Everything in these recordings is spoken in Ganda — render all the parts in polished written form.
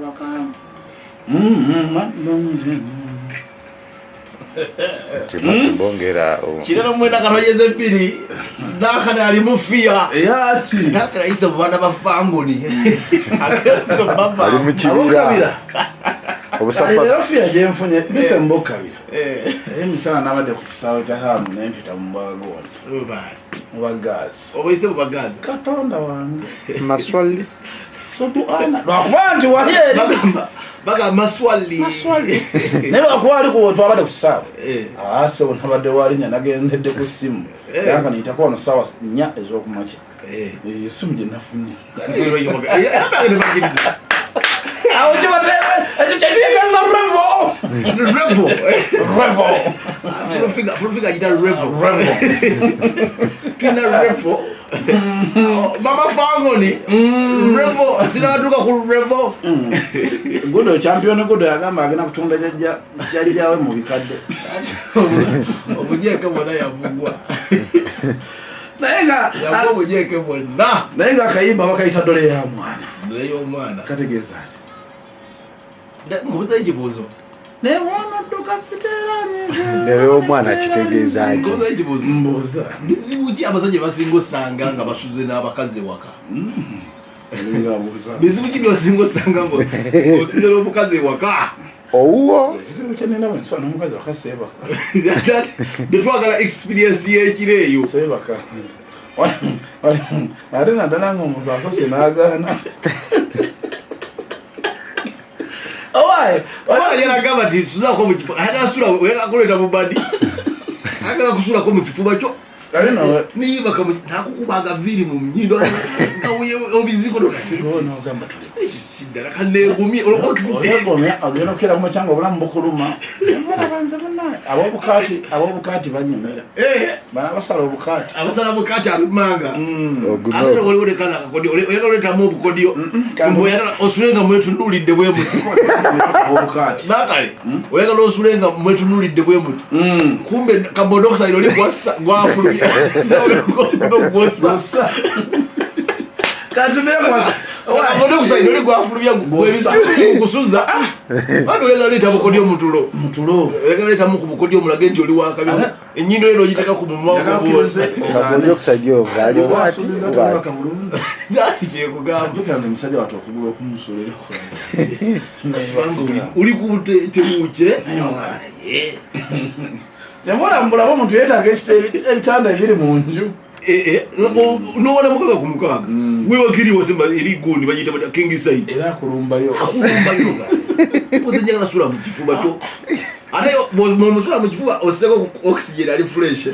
bakam. Bongera Kirano mwenda karoyeze mpiri nakana ali mufia yati nakana isa bana bafangoni akezo baba ali mukibira obusapa rafia je mfunye bise mbokabira emisana nabade ku kisawo kya hamu nempita mbago mubagazi obayise mubagazi katonda wange maswali sotu ana bakwanti walieri baga maswali nero akwali ko twabade ku kisawo so nabade wali nya nagendedde ku simu yanga nitakuwa no sawa nya ezokumacha simu je nafunye awo chibatele echo chetiyenza revo furufiga jita revo tuna revo mama fangoni revo sina watuka ku revo godo champion godo yagamba agena kutunda jajjawe mu bikadde obujeke bona yavugwa nayenga yabo obujeke bona nayenga kayimba bakayita dole ya mwana kategeza ngobuta ikibuzo ne wono tukasiteranye lero omwana kitegeeza ati ngobuta ikibuzo mboza bizibuki abasajja basingo sanga nga basuze n'abakazi waka ngabuza bizibuki byosingo sanga ngo osinze n'omukazi waka ouwo kizibuki nina mwe n'omukazi wakaseba twagala experience y'ekireeyo sebaka ate naddala ng'omuntu asose n'agaana Wala yanagamba ati suzako mu kifuba hata sura weka koleta mu badi haka kusura ko mu kifuba cyo ni bakamu nakukubaga viri mu mnyindo kawuye obizigo ndo gamba tuli sidara kane gumi oyagomya agenda kera mu cyangwa bulamu bukuluma mbona banze bonna abobukati banyumira bana basala obukati abasala bukati abimanga ate wali wole kana kodi oyagala leta mu bukodio kumbo yagala osulenga mwetu ndulidde bwe muti obukati bakale oyagala osulenga mwetu ndulidde bwe muti kumbe kabodoxa ilo likwasa gwafu no gosa katumira wabona kusaido liko afulubya kusuza bado yega leta bukodio mutulo yega leta mu kubukodio mulage nti oli wakabyo enyindo lero gitaka ku mumwa kabodio kusaidio bali wati ndaki je kugamba kanze musajja watu okugula okumusolera ko uli kubute temuche Jamora mbula bo muntu yeta ebitanda ebiri mu nju no wala mukaga kumukaga wewe kiri wasemba eri gundi bajita bata king size era kurumba yo uzenya na sura mu kifuba cyo ate mu sura mu kifuba oseko oxygen ali fresh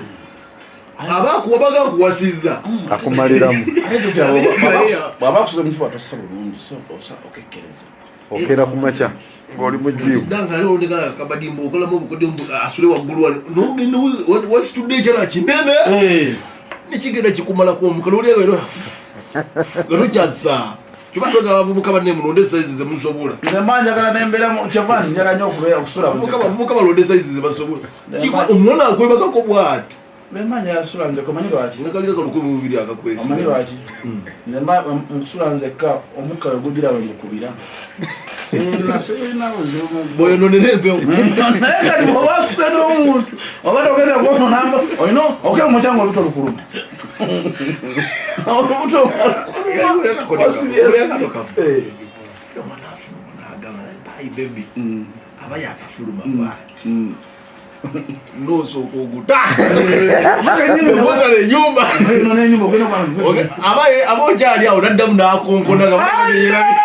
abaga kuwasiza akumaliramu baba kusuka mu kifuba tosaba bulungi so okekereza okera kumacha ngoli mujibu danga lero ndeka kabadimbo kola mu bukodio asule wagulwa no what's today jara kinene nikigenda kikumala ko mukalo lero lero kyaza kibatoga abavubuka banne mulonde size ze musobola nzemanja kana nembera mu chavani njala nyo kubeya kusula abavubuka balonde size ze basobola kiko umona akwebaka ko bwati nzemanja yasula nze komanyiro ati nakalira ko mu bibiri akakwesa komanyiro ati nzemba musula nze ka omuka yogugira we mukubira sina uzumu boyo no nerembe neka ni bwasute no muntu obato kenda ko namba oyino okera mu chango luto lukuluma obuto baby abaya akafuluma bwati noso koguta mukale nyumba none nyumba kwenda kwa abaye abojali awo naddamu nakonkona gabayeera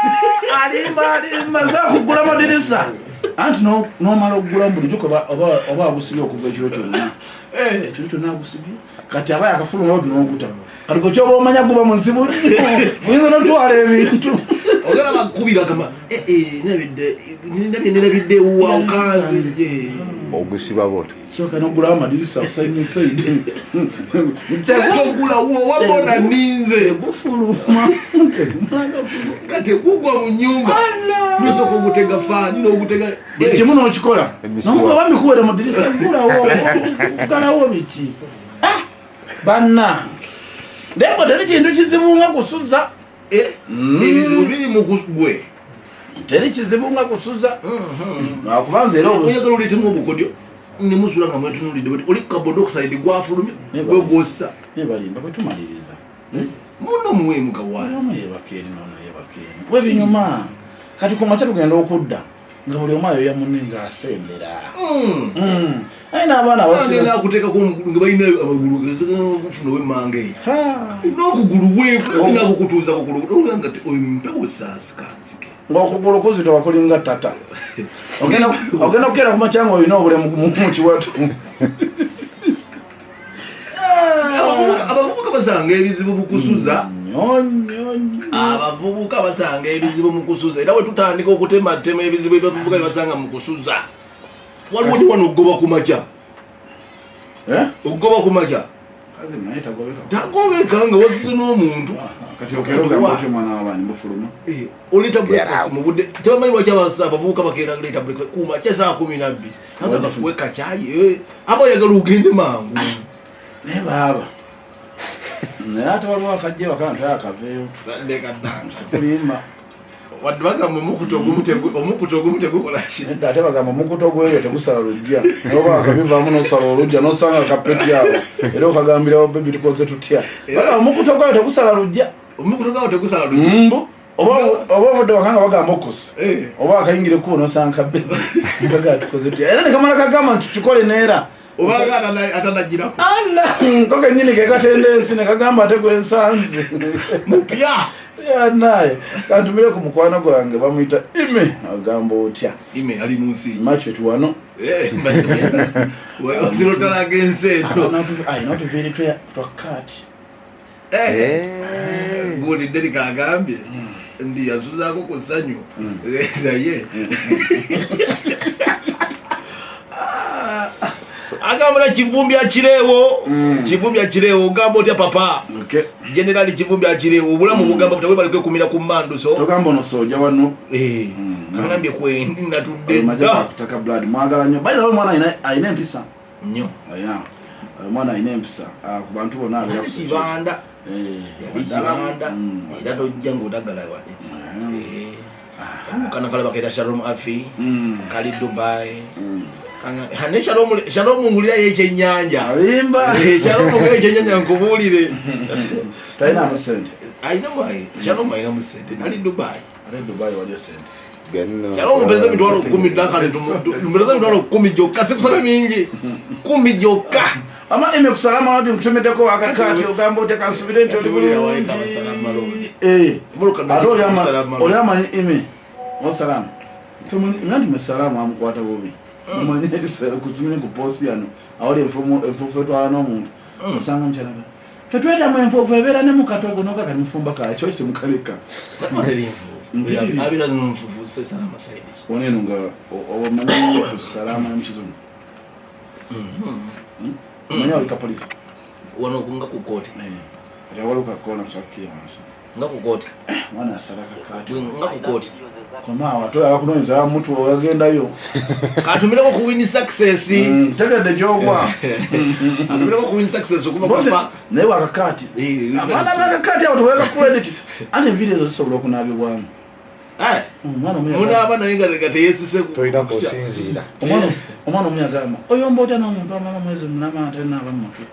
alimba za kugula madirisa anti no malo kugula mbuli joko oba abusibye okuva ekiro kyonna ekiro kyonna abusibye kati abaya akafuluma odi n'okuta kaliko kyoba omanya guba mu nsibu oyinza n'otwala ebintu ogala bakubira kama nindabye waukanzi ogusiba bote soka nogula amadirisa usaini saidi mtakugula wabona ninze gufuluma kati kugwa mu nyumba niso kugutega fani no gutega ekimu n'okikola n'omuba bamikuwera amadirisa gulawo biki banna ndeko teri kintu kizibu nga kusuza ebizibu biri mu kusugwe teri kizibu nga kusuza akubanza era oyagala olitemu obukodyo nemusula nga mwetunulidde bati oli carbon dioxide gwafulumya gwegossa nebalimba bwetumaliriza muno muwemuka yebakeni webinyuma kati kumaca tugenda okudda nga buli omwayo yamunne ngaasembera aye n'abaana akuteekako nga balina amagulu gufuna owemmanga eyo n'okugulu bwekunako kutuuza kugulu nga mpewo saasikanzike ng'okugulu kuzita wakulinga tata ogenda kukeera ku maca nga olina obulemu mukiwatu abavubuka basanga ebizibu mukusuza abavubuka basanga ebizibu mukusuza era wetutandika okutematema ebizibu ebyavubuka byebasanga mukusuza waliwo tiwano okugoba ku maca okugoba ku maca tagobeka nga wasize n'omuntu oleta breakfast mu budde tebamanyi lwaki abavubuka bakeera leta breakfast ku maca saa 12 anga gafuwe kacaayi aba oyagala ogende mangu naye baaba naye ate waliwo akajja wakantu akaveeyo sikulimba wadde bagamba omukutu ogumu tegukolaki ate bagamba omukutu ogweyo tegusala lujja noba akabivaamu nosala olujja nosanga kapeti awo era okagambirawo bebi tukoze tutya bagamba omukutu ogwayo tegusala lujja omukutu ogwayo tegusala lujja oba ovudde wakanga bagamba okusa oba akayingire kubo nosanga kabebi gaga tukoze tutya era nekamala kagamba nti tukikole neera obaga atanagirako koke nyini kekatendensi nekagamba ate gwensanze mupya naye kantumire ku mukwano gwange bamuyita ime agamba otya ime ali munsi machwet wano tirotalaga ensi eno notuviri twakati buulidde likagambye ndi yasuzaako ku ssanyu naye agambula kivumbi akireewo ogamba otya papa generali kivumbi akireewo obulamu bugamba butawe baleke kumira ku mmanduso togamba ono soja wano agambye kwenatudde majataka blood mwagala nnyo bayizawe omwana alina empisa nnyo omwana alina empisa ku bantu bonna kibanda kibanda era tojja ngaotagala kana kalaba kaita Shalom Afi kali Dubai hane Shalom ngulira yekyenyanja alimba Shalom ngulira yekyenyanja nkubulire taina musende aina mai Shalom aina musende ali Dubai walio sende Shalom mpeza mitwalo 10 dakale mpeza mitwalo 10 joka sikusala mingi 10 joka ama ime kusalama wadi mtumeteko akakati ugambo utekansubire nti olibulungi oliama ime wasalama imandi mesalamu amukwata bubi umanyiri kutumine kuposi yano awali enfufu etwala n'omuntu osanga mkyalaga tetweda mu enfufu ebeera ne mukatwe gunoka kalimufumba kakyo kimukaleka abira nfufu salama saidi oneno nga omanyi salama mchizungu manya walika polisi wano kunga ku koti ya waluka kola sakia masa nga ku koti mwana saraka kati nga ku koti koma watoya bakunonza mtu oyagendayo katumileko ku win success tegede jogwa atumileko ku win success okuba kuspa naye wakakati abana bakakati awo tuweka credit ane video zisobola okunabibwamu muna abana yenga teyesise toyina kusinziira omwana omuyagamba oyomba otya n'omuntu amala mwezi munama ate naaba mumutwe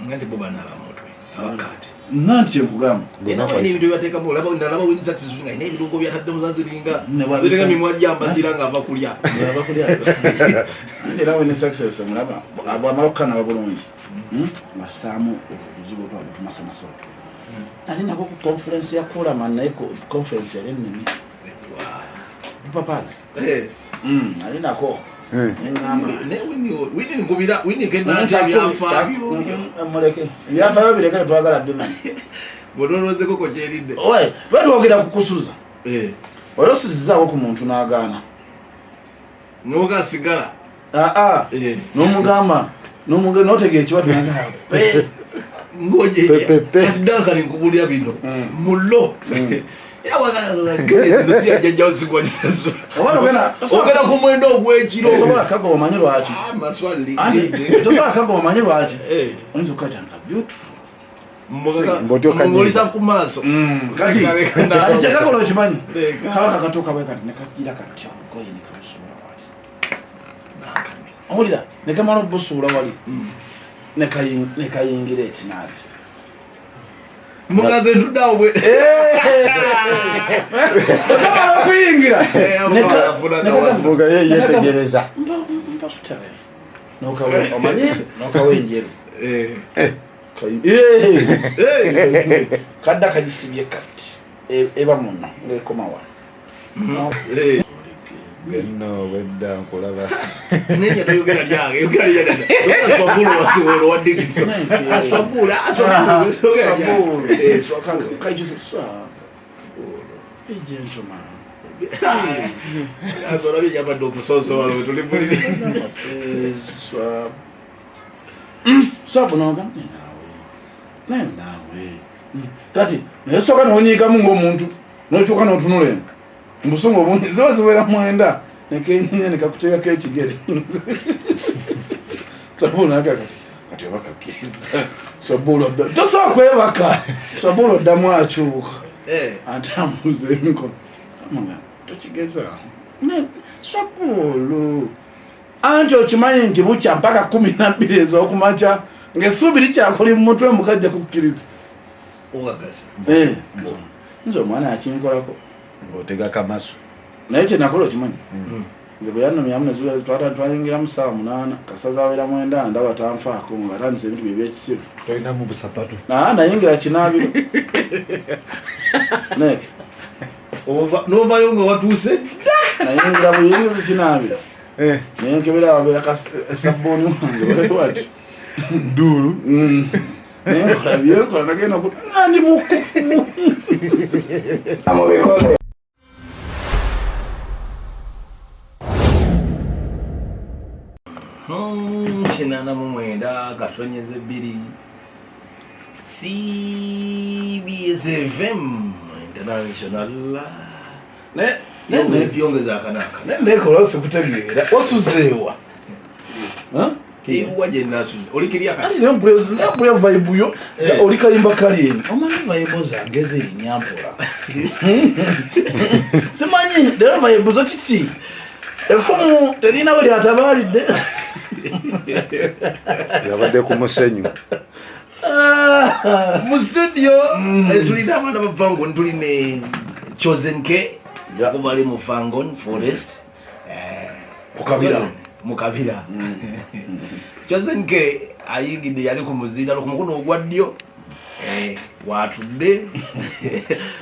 ngati boba naaba mumutwe abakati nanti kyekugamba n'ebintu byateekamu nalaba win success nga ina ebirungo byatadde muzaziringa zirega mimwa gyambazira ng'ava kulya era win success mulaba abamala okukanaba bulungi basaamu obuzibu otwabatumasamasolo ali nako ku conference ya Kulaman naye conference yali ennene papazi ali nako byafaayo birekere twagala bimanyi bodolozeko ko kyeridde batwogera kukusuza olosizizaawo ku muntu n'agaana nogasigala n'omugamba notegera ekiwatu dankani nkubulya bino mulo ogenda ku mwendo ogw'ekiro osobola kaga omanyi lwaki tosobola kaga omanyi lwaki oyinza okukata nga beautiful mungolisa ku maaso kati alichakakola okimanyi kabaka katuuka bwe kati nekajira kati omugoye nekamusuula wali owulira nekamala obusuula wali nekayingira ekinaabi mugaze tuddawo bwe nekamala okuyingira mbuga ye yetegereza omanyi nokawenjeru kadda kagisibye kati eba muno ngekoma wano no wedda nkulaba nenya toyogera lyange yogera lyadada aswabula wasiwolo wa digiti aswabula azora bijabadde okusosola wetuli mulire sabunoga nawe kati naye soka nonyiikamu ng'omuntu nokyuka n'otunula eno mbusungu obungi ziba ziwera mwenda nekenyinya nekakuteekako ekigere sabulunaka kati obakakkiriza sabula tosobola kwebaka sabula oddamu akyuka atambuza emikono tokigeza sabulu anti okimanyi nti bukya mpaka 12 ez'okumakya ng'essuubi likyakuli mu mutwe mukajja kukkiriza nze omwana yakinkolako ng'otega kamasu naye kyenakola okimanyi nze bwe yannomyamu netwayingira mu ssaawa 8 kasaza awera 9 ndaba tanfaako ngaatandisa ebintu bye byekisiru tolinamu busapatu nayingira kinaabiro neke novayo nga watuuse nayingira buyingizi kinaabiro nenkebera wabeera esabbuuni wange wati dduulu nenkola byenkola nagenda ndi mukufu kinana mu mwenda katonyeze 2 CBS FM International yongeza akanaka nekola osikutegeera osuzeewa waje nasuze olikiria kati nempulya vibe yo oli kayimba kalieni omanyi vibe zange ziri nyampula simanyi lero vibe zo kiki efumu terina we lyatabalidde yabadde ku musenyu mu studio tulina abaana ba Vangon tuline Chosen K yakubali mu Vangon Forest mukabira Chosen K ayingidde yali ku muzira ku mukono ogwa ddyo watudde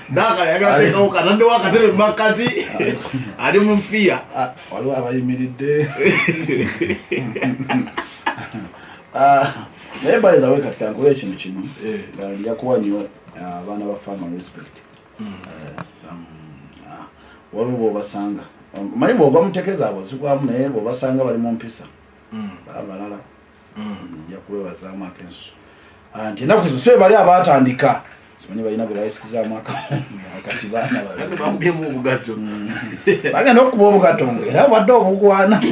nakayagala katadde wakatebe makati ali mu fiya waliwo abayimiridde naye bayiza we katika nkola ekintu kino nja kuwa nnyo abaana ba family respect waliwo bwobasanga manyi bwogwa mutekeeza abo zigwamu naye bwobasanga bali mu mpisa abalala nja kubebazaamu akenso nti ennaku zo so bali abatandika simanyi balina bwe bayisikizaamu akati baana bagenda okukuba obugato era wadde obugwana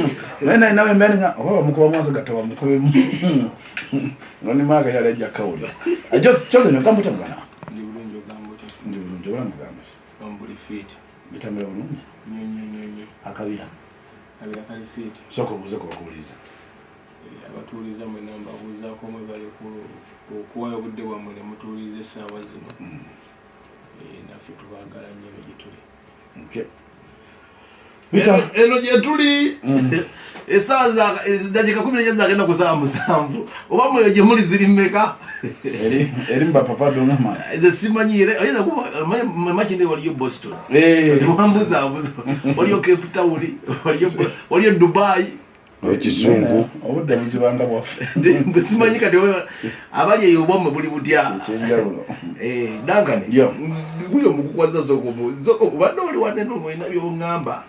nawe mbeninga oba bamukubamu akagato bamukubemu nonimaaga yalajja kawuli kyozeno gambuta mugana ndi bulungi oba mugamba bitambula bulungi akabira soka obuuze kubakuwuliza abatuuliza mwena mbabuuzaako mwe bali okuwayo obudde bwammwe ne mutuuliza essaawa zino naffe tubaagala nnyo eno gye tuli eno gye tuli essaawa dakika 11 zagenda kusaawa 7 oba mweyo gye muli ziri mmeka eri mbapapa donama nze simanyire ayina kuba makinde waliyo Boston wambuzaabuza waliyo Cape Town waliyo Dubai ekizungu obudde buzibanga bwaffe simanyi kati abali eyo obwamwe buli butya ekyenjawulo Duncan guyo mukukwaza zoko obadde oli wanene omwena byoŋŋamba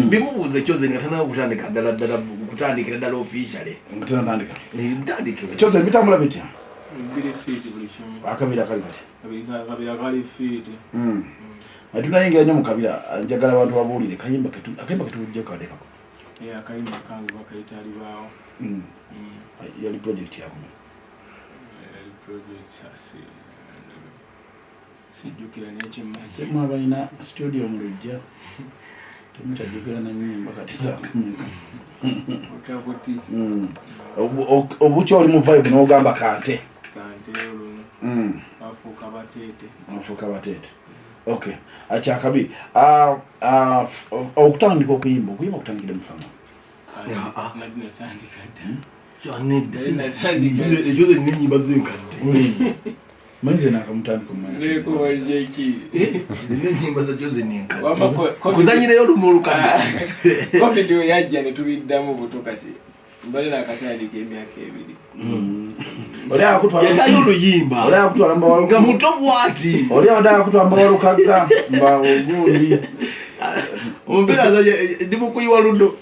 bimubuuza Chozen nga tanaba kutandika ddala kutandikira ddala officially mutandike Chozen bitambula bitya 2 feet buli kimu akabira kali kati akabira kali feet tunayingira nnyo mu kabira njagala abantu babuulire akayimba ketujja kadekako akayimba kange bakayita alibaawo yali project yamu project sijjukira n'ekimmaji balina studio mu lujja temutajjukira na nnyimba kati zakameka otabuti obukya oli mu vibe n'ogamba kante oluno afuuka bateete okay akyakabiri okutandika okuyimba kutandikira mufama ekyo ze nenyimba zenkadde maize nakamutandika nenyimba zakyo ze nenkadde kuzanyirayo olumu olukadde covid yajja ne tubiddamu buto kati mbale nakatandika emyaka 2 yatayo oluyimba nga muto bwati oli awadde kutwamba walukagga mba ogundi omupiira ndi mukuyiwa ludo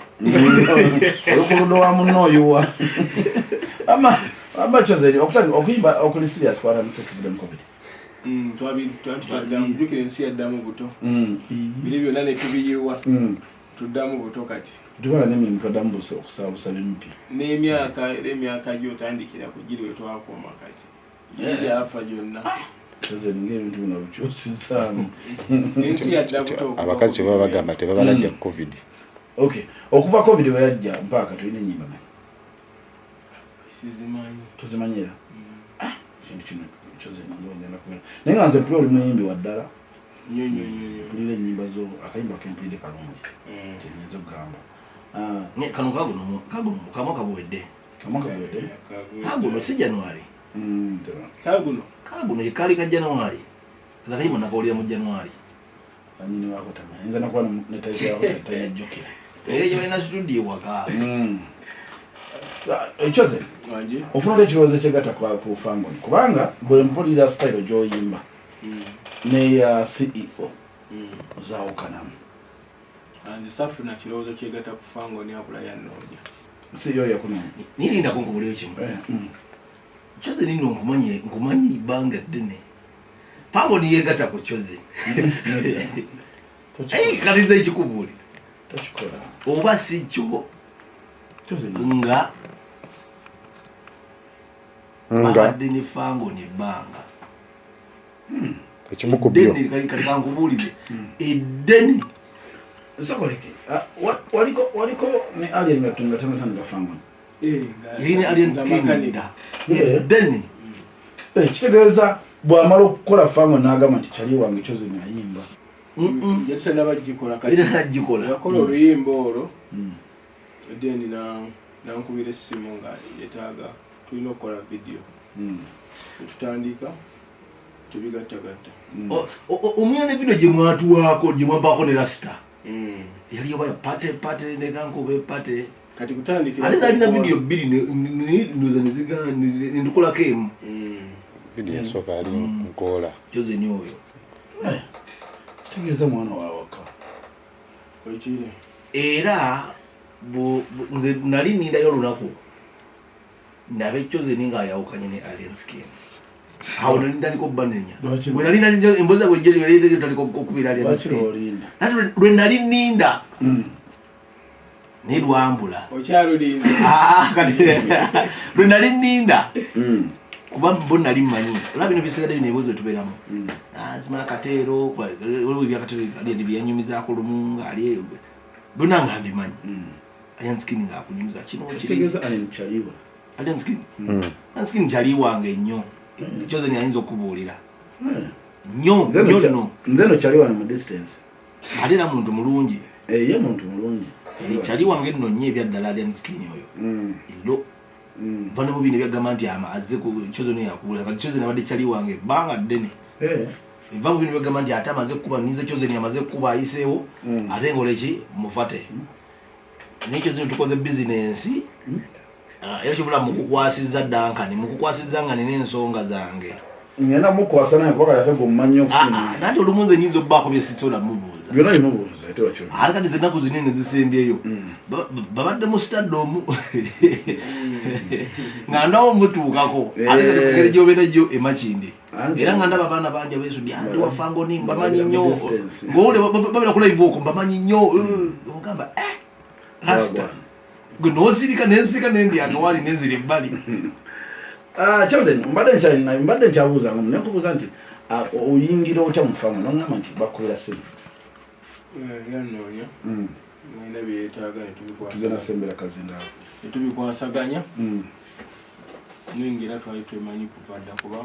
olukuludo wa munno oyuwa ama chozeri okuyimba okuli serious kwata nisekivudde mu covid twabijjukira ensi yaddamu buto biri byonna ne tubiyiwa tuddamu buto kati tubala n'emirimu twaddamu busa okusaabusa bimpi n'emyaka gyotandikira ku giri we twakoma kati gyafa gyonna ng'ebintu bino bikyusizaamu ensi yadda buto abakazi kye baba bagamba tebabalajja covid okay okuva covid we yajja mpaka tulina ennyimba sizimanyi tuzimanyira kintu kino kyozengenda kubera naye nga nze tuli oli muyimbi wa ddala tulira ennyimba zo akayimba kempulire kalungi kyenyinza okugamba kano kaguno kamwa kabuwedde kaguno si januari kaguno yekali ka januari kakayimba nakawulira mu januari anyini wako tamanyi nza nakuba netayizaawo tayajjukira eyo balina studio waka ekyoze ofunula ekirowoozo ekyegatta ku fangoni kubanga bwe mpulira style gy'oyimba neya CEO ozaawukanamu nze safuna kirowoozo kyegatta ku fangoni abula yannoonya CEO yakunoonya nirinda kunkubuleyo kimu kyoze nino nkumanyi bbanga ddene fangoni yegatta ku kyoze katiza ekikubuuli tokikola oba si kyo nga babadde ne fangoni ebbanga ekimu ku byo kati kankubuulire eddene sokoleke waliko ne alien nga tanatandika fangoni yali ne alien skin dda eddene kitegeeza bw'amala okukola fangoni n'agamba nti kyali wange kyoze nayimba yatanabagikola yakola oluyimba olwo then nankubira essimu nga yetaaga tulina okukola video tutandika tubigattagatta omulina ne video gye mwatuwaako gye mwampaako ne rasita yali oba pate nekankuba epate kati kutandikira ate zalina video 2 ndoza nendukolako emu video yasooka ali nkoola kyoze ni oyo kitegeeza mwana wawaka oikire era nze nali nindayo olunaku nabe kyoze ninga ayawukanye ne alien skin awo nali ndandika obbanenya bwe nali nalinda emboza bwejjeri tandika okubira alien skin ate lwe nali ninda nelwambula okyalulinda lwe nali ninda kuba bo nali mmanyi olaba bino bisigadde bino ebibuzo tubeeramu zimala kateero byakatero ali byanyumizaako lumu ngaali bonna nga mbimanyi alyanskini ngaakunyumiza kino alyanskini kyali wange nnyo kyoze niayinza okubuulira nnyo nno nze no kyali wange mu distance ate era muntu mulungi ye muntu mulungi kyali wange nno nnyo ebyaddala alyanskini oyo ero vana mu bino ebyagamba nti azze kyoze neyakubula kati kyoze nabadde kyali wange ebbanga ddene eva mu bino byagamba nti ate amaze kuba nize kyoze niamaze kuba ayiseewo ate ngoleki mufate nekyo zino tukoze bizinensi era kibula mukukwasizza dankani mukukwasizza nga nina ensonga zange ngenda mukwasa naye kuba yatego mumanyi okufuna nanti olumu nze nyinza okubaako byesisola mubuuza byonna bimubuuza ate wakyo ate kati zennaku zinene zisembyeyo babadde mu stadoomu nga ndawo mutuukako ate kati kugere gyobeera gyo emakindi era nga ndaba abaana bangi abesudde andi wafangoni mbamanyi nnyo ngaowule babera kulaiva okwo mbamanyi nnyo omugamba rasita gwe nosirika nensirika nendyanga wali nenzira ebbali kyoze mbadde nkyabuuza nga nenkubuuza nti oyingira otya mufamu nongamba nti bakolera ssente yanoonya mwina byetaaga tugenda sembera kazindaalo netubikwasaganya ningira twali twemanyi kuva dda kuba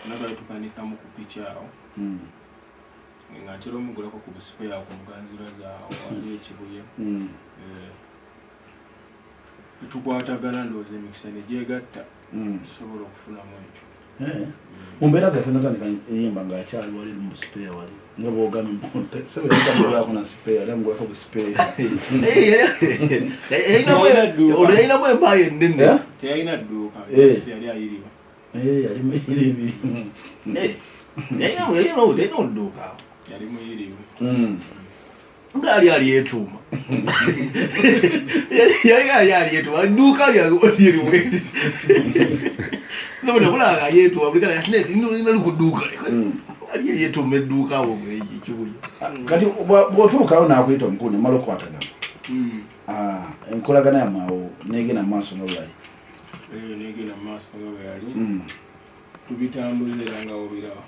natwali tukanikamu ku picha awo nga ntera omugulako ku busipeya ku muganzira zaawo wali ekibuye tukwatagana ndowooza emikisa negyegatta tusobola okufunamu ekyo mumbeera zate natandika eyimba ngaakyali wali mu busipeya wali nga bwogamsebeaako na sipeya ali amugulako busipeya yalinamu embaayo ennene teyalina dduuka yali ayiriba yali muyiribi yalina odduuka yali muyiribi ngaali alyetuuma yali alyetuuma dduuka lyalimu nabulanga alyetuuma bulikanaali ku dduuka ali alyetuuma edduuka awo ekibuye kati bw'otuukawo naakuyita omukulu nemala okukwatagana enkolagana yamaawo negenda mu maaso nga bweyali negenda mu maaso nga bweyali tubitambuza era nga wobiraba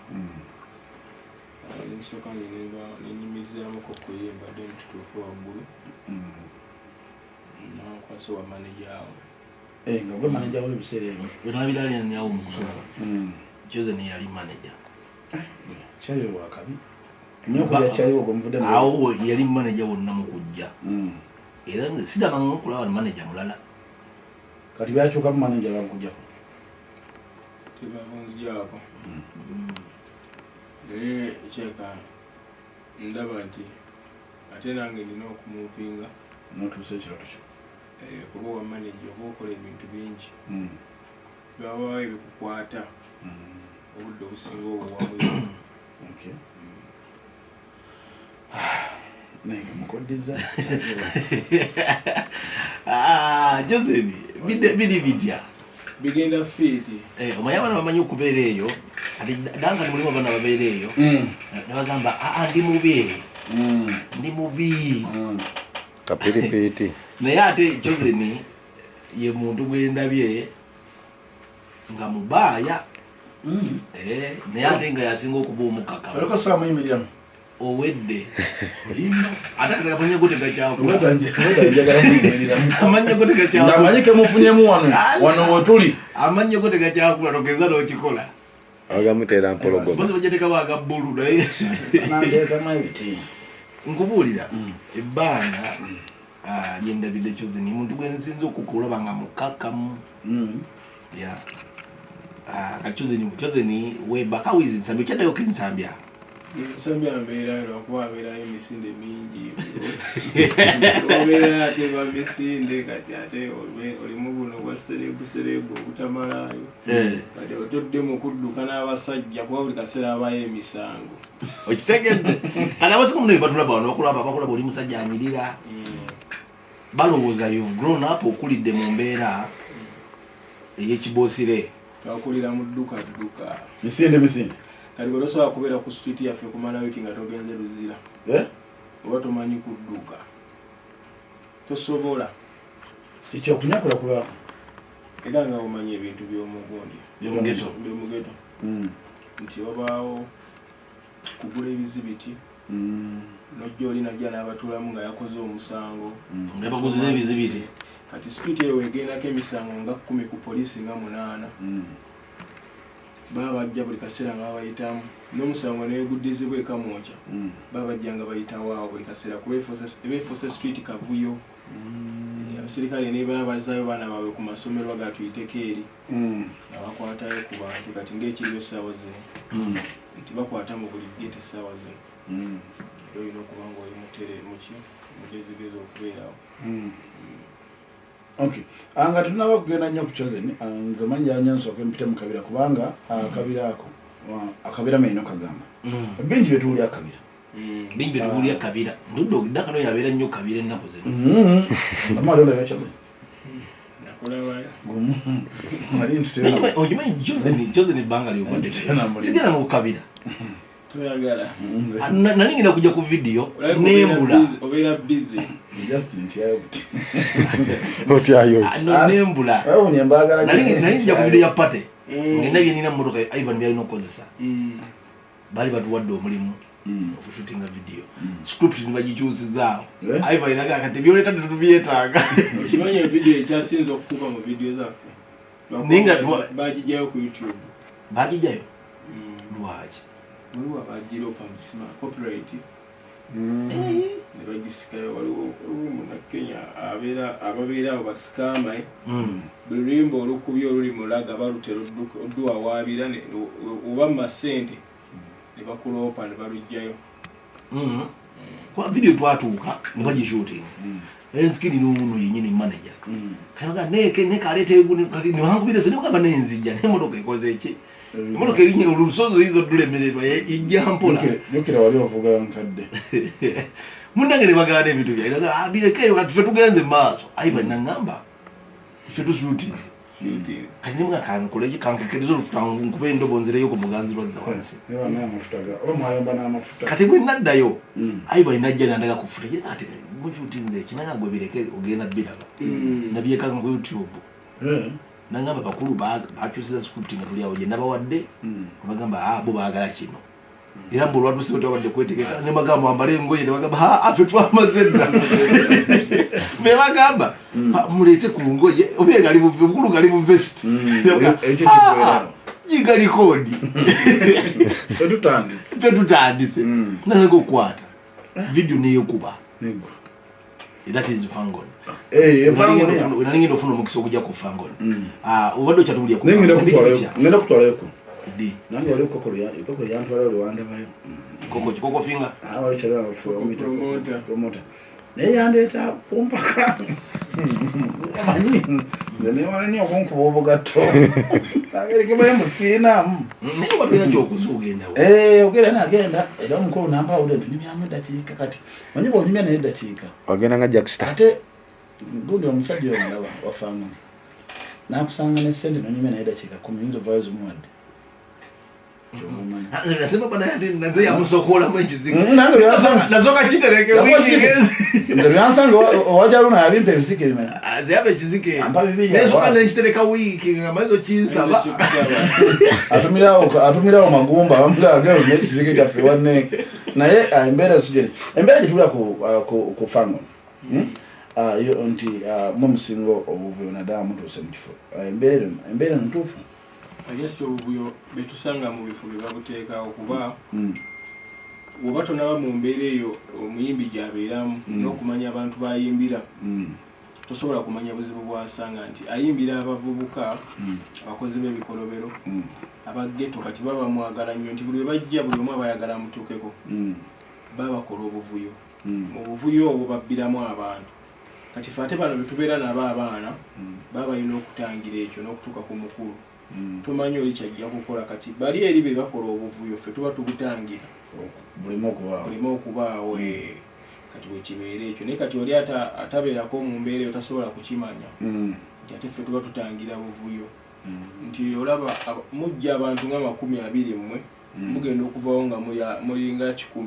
nsooka nenyimirizaamuko kuyimba then tutuuke waggulu nakwasa wa maneja awo nga gwe maneja w'ebiseera ebyo wenabiralyanyawo mukusooka Jose neyali maneja kyaliwo wakabi nyokuja kyaliwo gomuvudde awo yali maneja wonna mukujja era nze sidamanga okulaba ni maneja mulala kati byakyukamu maneja bakujjako tebabunzigyako naye ekyeka ndaba nti ate nange nina okumumpinga notuusa ekirooto kyo kuba owa maneja oba okola ebintu bingi byabawo ebikukwata obudde obusinga obuwamu mukoddiza Joseni biri bitya bigenda fiiti omanyi abaana bamanyi okubeera eyo kati danga ni mulimu abaana babeera eyo nebagamba ndi mubi kapiripiiti naye ate Joseni ye muntu gwendabye nga mubaaya naye ate nga yasinga okuba omukaka aleko saamuyimiriramu owedde ate amanya gotegakyakula amanyi kemufunyemu wano wetuli amanya gotegakyakula togeza n'okikola agamutera mpologoma bozi bagyetekawo agabbulu naye nandeekamu ebiti nkubuulira ebbanga lyendabidde Joseni muntu gwensinza okukulaba nga mukakamu kati Joseni webaka wizinsambya kyaddayo kensambya nsambya mbeera lwakuba abeerayo emisinde mingi obeera ateba misinde kati ate olimu buno bwa serebu obutamalayo kati otodde mu kudduka n'abasajja kuba buli kaseera abayo emisango okitegedde kati abasinga muno bebatulaba wano bakulaba oli musajja anyirira balowooza you've grown up okulidde mu mbeera ey'ekiboosire twakulira mu dduka misinde kati bwe tosobola kubeera ku street yaffe kumala wiki nga togenze luzira oba tomanyi kudduka tosobola ekyokunyakula kuba era nga omanyi ebintu by'omugundi byomugeto nti wabaawo kugula ebizibiti nojja oli najja n'abatuulamu nga yakoze omusango nabaguziza ebizibiti kati street eyo wegendako emisango nga 10 ku poliisi nga 8 baba bajja buli kaseera nga babayitamu n'omusango neguddizibwa ekamwokya baba bajja nga bayitawo awo buli kaseera kuba ebeefuuse street kavuyo abasirikale ne baba bazaayo baana baabwe ku masomero agatuyiteko eri nga bakwatayo ku bantu kati ng'ekiriyo essaawa zino nti bakwata mu buli gate essaawa zino olina okuba nga oli mutere muki mugezigezi okubeerawo okay nga tunaba kugenda nnyo ku Joseni nze manjanya nsooke mpite mu kabira kubanga akabira ako akabira maino kagamba bingi byetuwulya akabira bingi byetuwulya akabira ndudde ogidakano yabeera nnyo kabira ennaku zino amalonda yakyabwe okimanyi Joseni ebbanga lyobadde sigenda mu kabira toyagala nali ngenda kujja ku vidiyo nembula obeera busy otyayo nembula nali njja ku vidiyo ya pate ngenda byenina mumotoka Ivan byalina okukozesa bali batuwadde omulimu okushootinga video script nibagikyusizaawo aiva iraga kati byoleta tetubyetaaga okimanyi video ekyasinza okukuba mu video zaffe ninga bagijayo ku YouTube bagijayo lwaki waliwo abagiropa musima copyright ne bagisikayo waliwo Munnakenya ababeera abo basikama buli luyimba olukubye oluli mulaga balutera odduwawaabira oba mu masente ne bakulopa ne balugjayo kwa video twatuuka ne bagishootinga enzikiri n'omuno yennyini manager kanaga nekaleta newangubire senebugamba nenzijja nemotoka ekoze eki emotoka erinye olusozi izo tulemererwa ijja mpola yokera wali ovuga nkadde munnange ne bagana ebintu byairaga abirekeyo kati ffe tugenze maaso aiva nangamba ffe tusuuti kati nimwe kankoleki kankukiriza olufutankuba endobo nzireyo ku muganzi lwazza wansi kati bwe naddayo aiva inajja nandaga kufuta kati mukyutinze ekinaga gwe bireke ogenda biraba nabyekanga ku YouTube nangamba bakulu bakyusiza script nga tuli awo gye nabawadde bagamba bo baagala kino era mbu olwatuuse otawadde kwetegeka ne bagamba wambale engoye ne bagamba affe twamaze dda me bagamba muleete ku ngoye oba gali bukulu gali bu vest yiga likodi tetutandise nange okukwata video neyokuba that is Fangon. Unalingenda ofuna omukisa okujja ku Fangon. Obadde okyatubulya ku ngenda kutwala yoko di nange wali kokolo yantwala Rwanda bayo koko finga wali kyala promota naye yandeeta kumpaka amanyi ne wala nnyo okunkuba obugatto agerekebayo musiinamu naye wabira kyokuza ogendawo ogenda nagenda era omukulu nampawude mpinimyamu eddakiika kati manyi bwonyumya naye eddakiika ogenda nga Jackster ate gundi omusajja oyo ndaba wafaangu nakusanga ne ssente nonyumya naye eddakiika 10 yinza ovaayo zimuwadde nasema bana nanze yamusokola mwekiziga nazoka kitereke wiki ndio yansanga owaja luna yabimpe muziki limene azabe kizike nesoka nekitereka wiki ngamazo kinsaba atumirawo magumba bamula agero nekizike kyafe wanne naye embera sujene embera gitula ku Fangon yo nti mumusingo obuvuyo nadamu tose mukifo embera ntufu agesti obubuyo betusanga mu bifo byebabuteekawo kuba oba tonaba mu mbeera eyo omuyimbi gyabeeramu n'okumanya abantu bayimbira tosobola kumanya buzibu bwasanga nti ayimbira abavubuka abakozi b'ebikolobero abageto kati baba mwagala nnyo nti buli we bajja buli omu abayagala mutuukeko babakola obuvuyo mu buvuyo obwo babbiramu abantu kati fe ate bano betubeera nabo abaana baba balina okutangira ekyo n'okutuuka ku mukulu tumanyi oli kyajja kukola kati bali eri be bakola obuvuyo ffe tuba tubutangira bulimo okubaawo kati bwekibeera ekyo naye kati oli atabeerako mu mbeera eyo tasobola kukimanya nti ate ffe tuba tutangira buvuyo nti olaba mujja abantu nga 20 mmwe mugenda okuvawo nga mulinga 10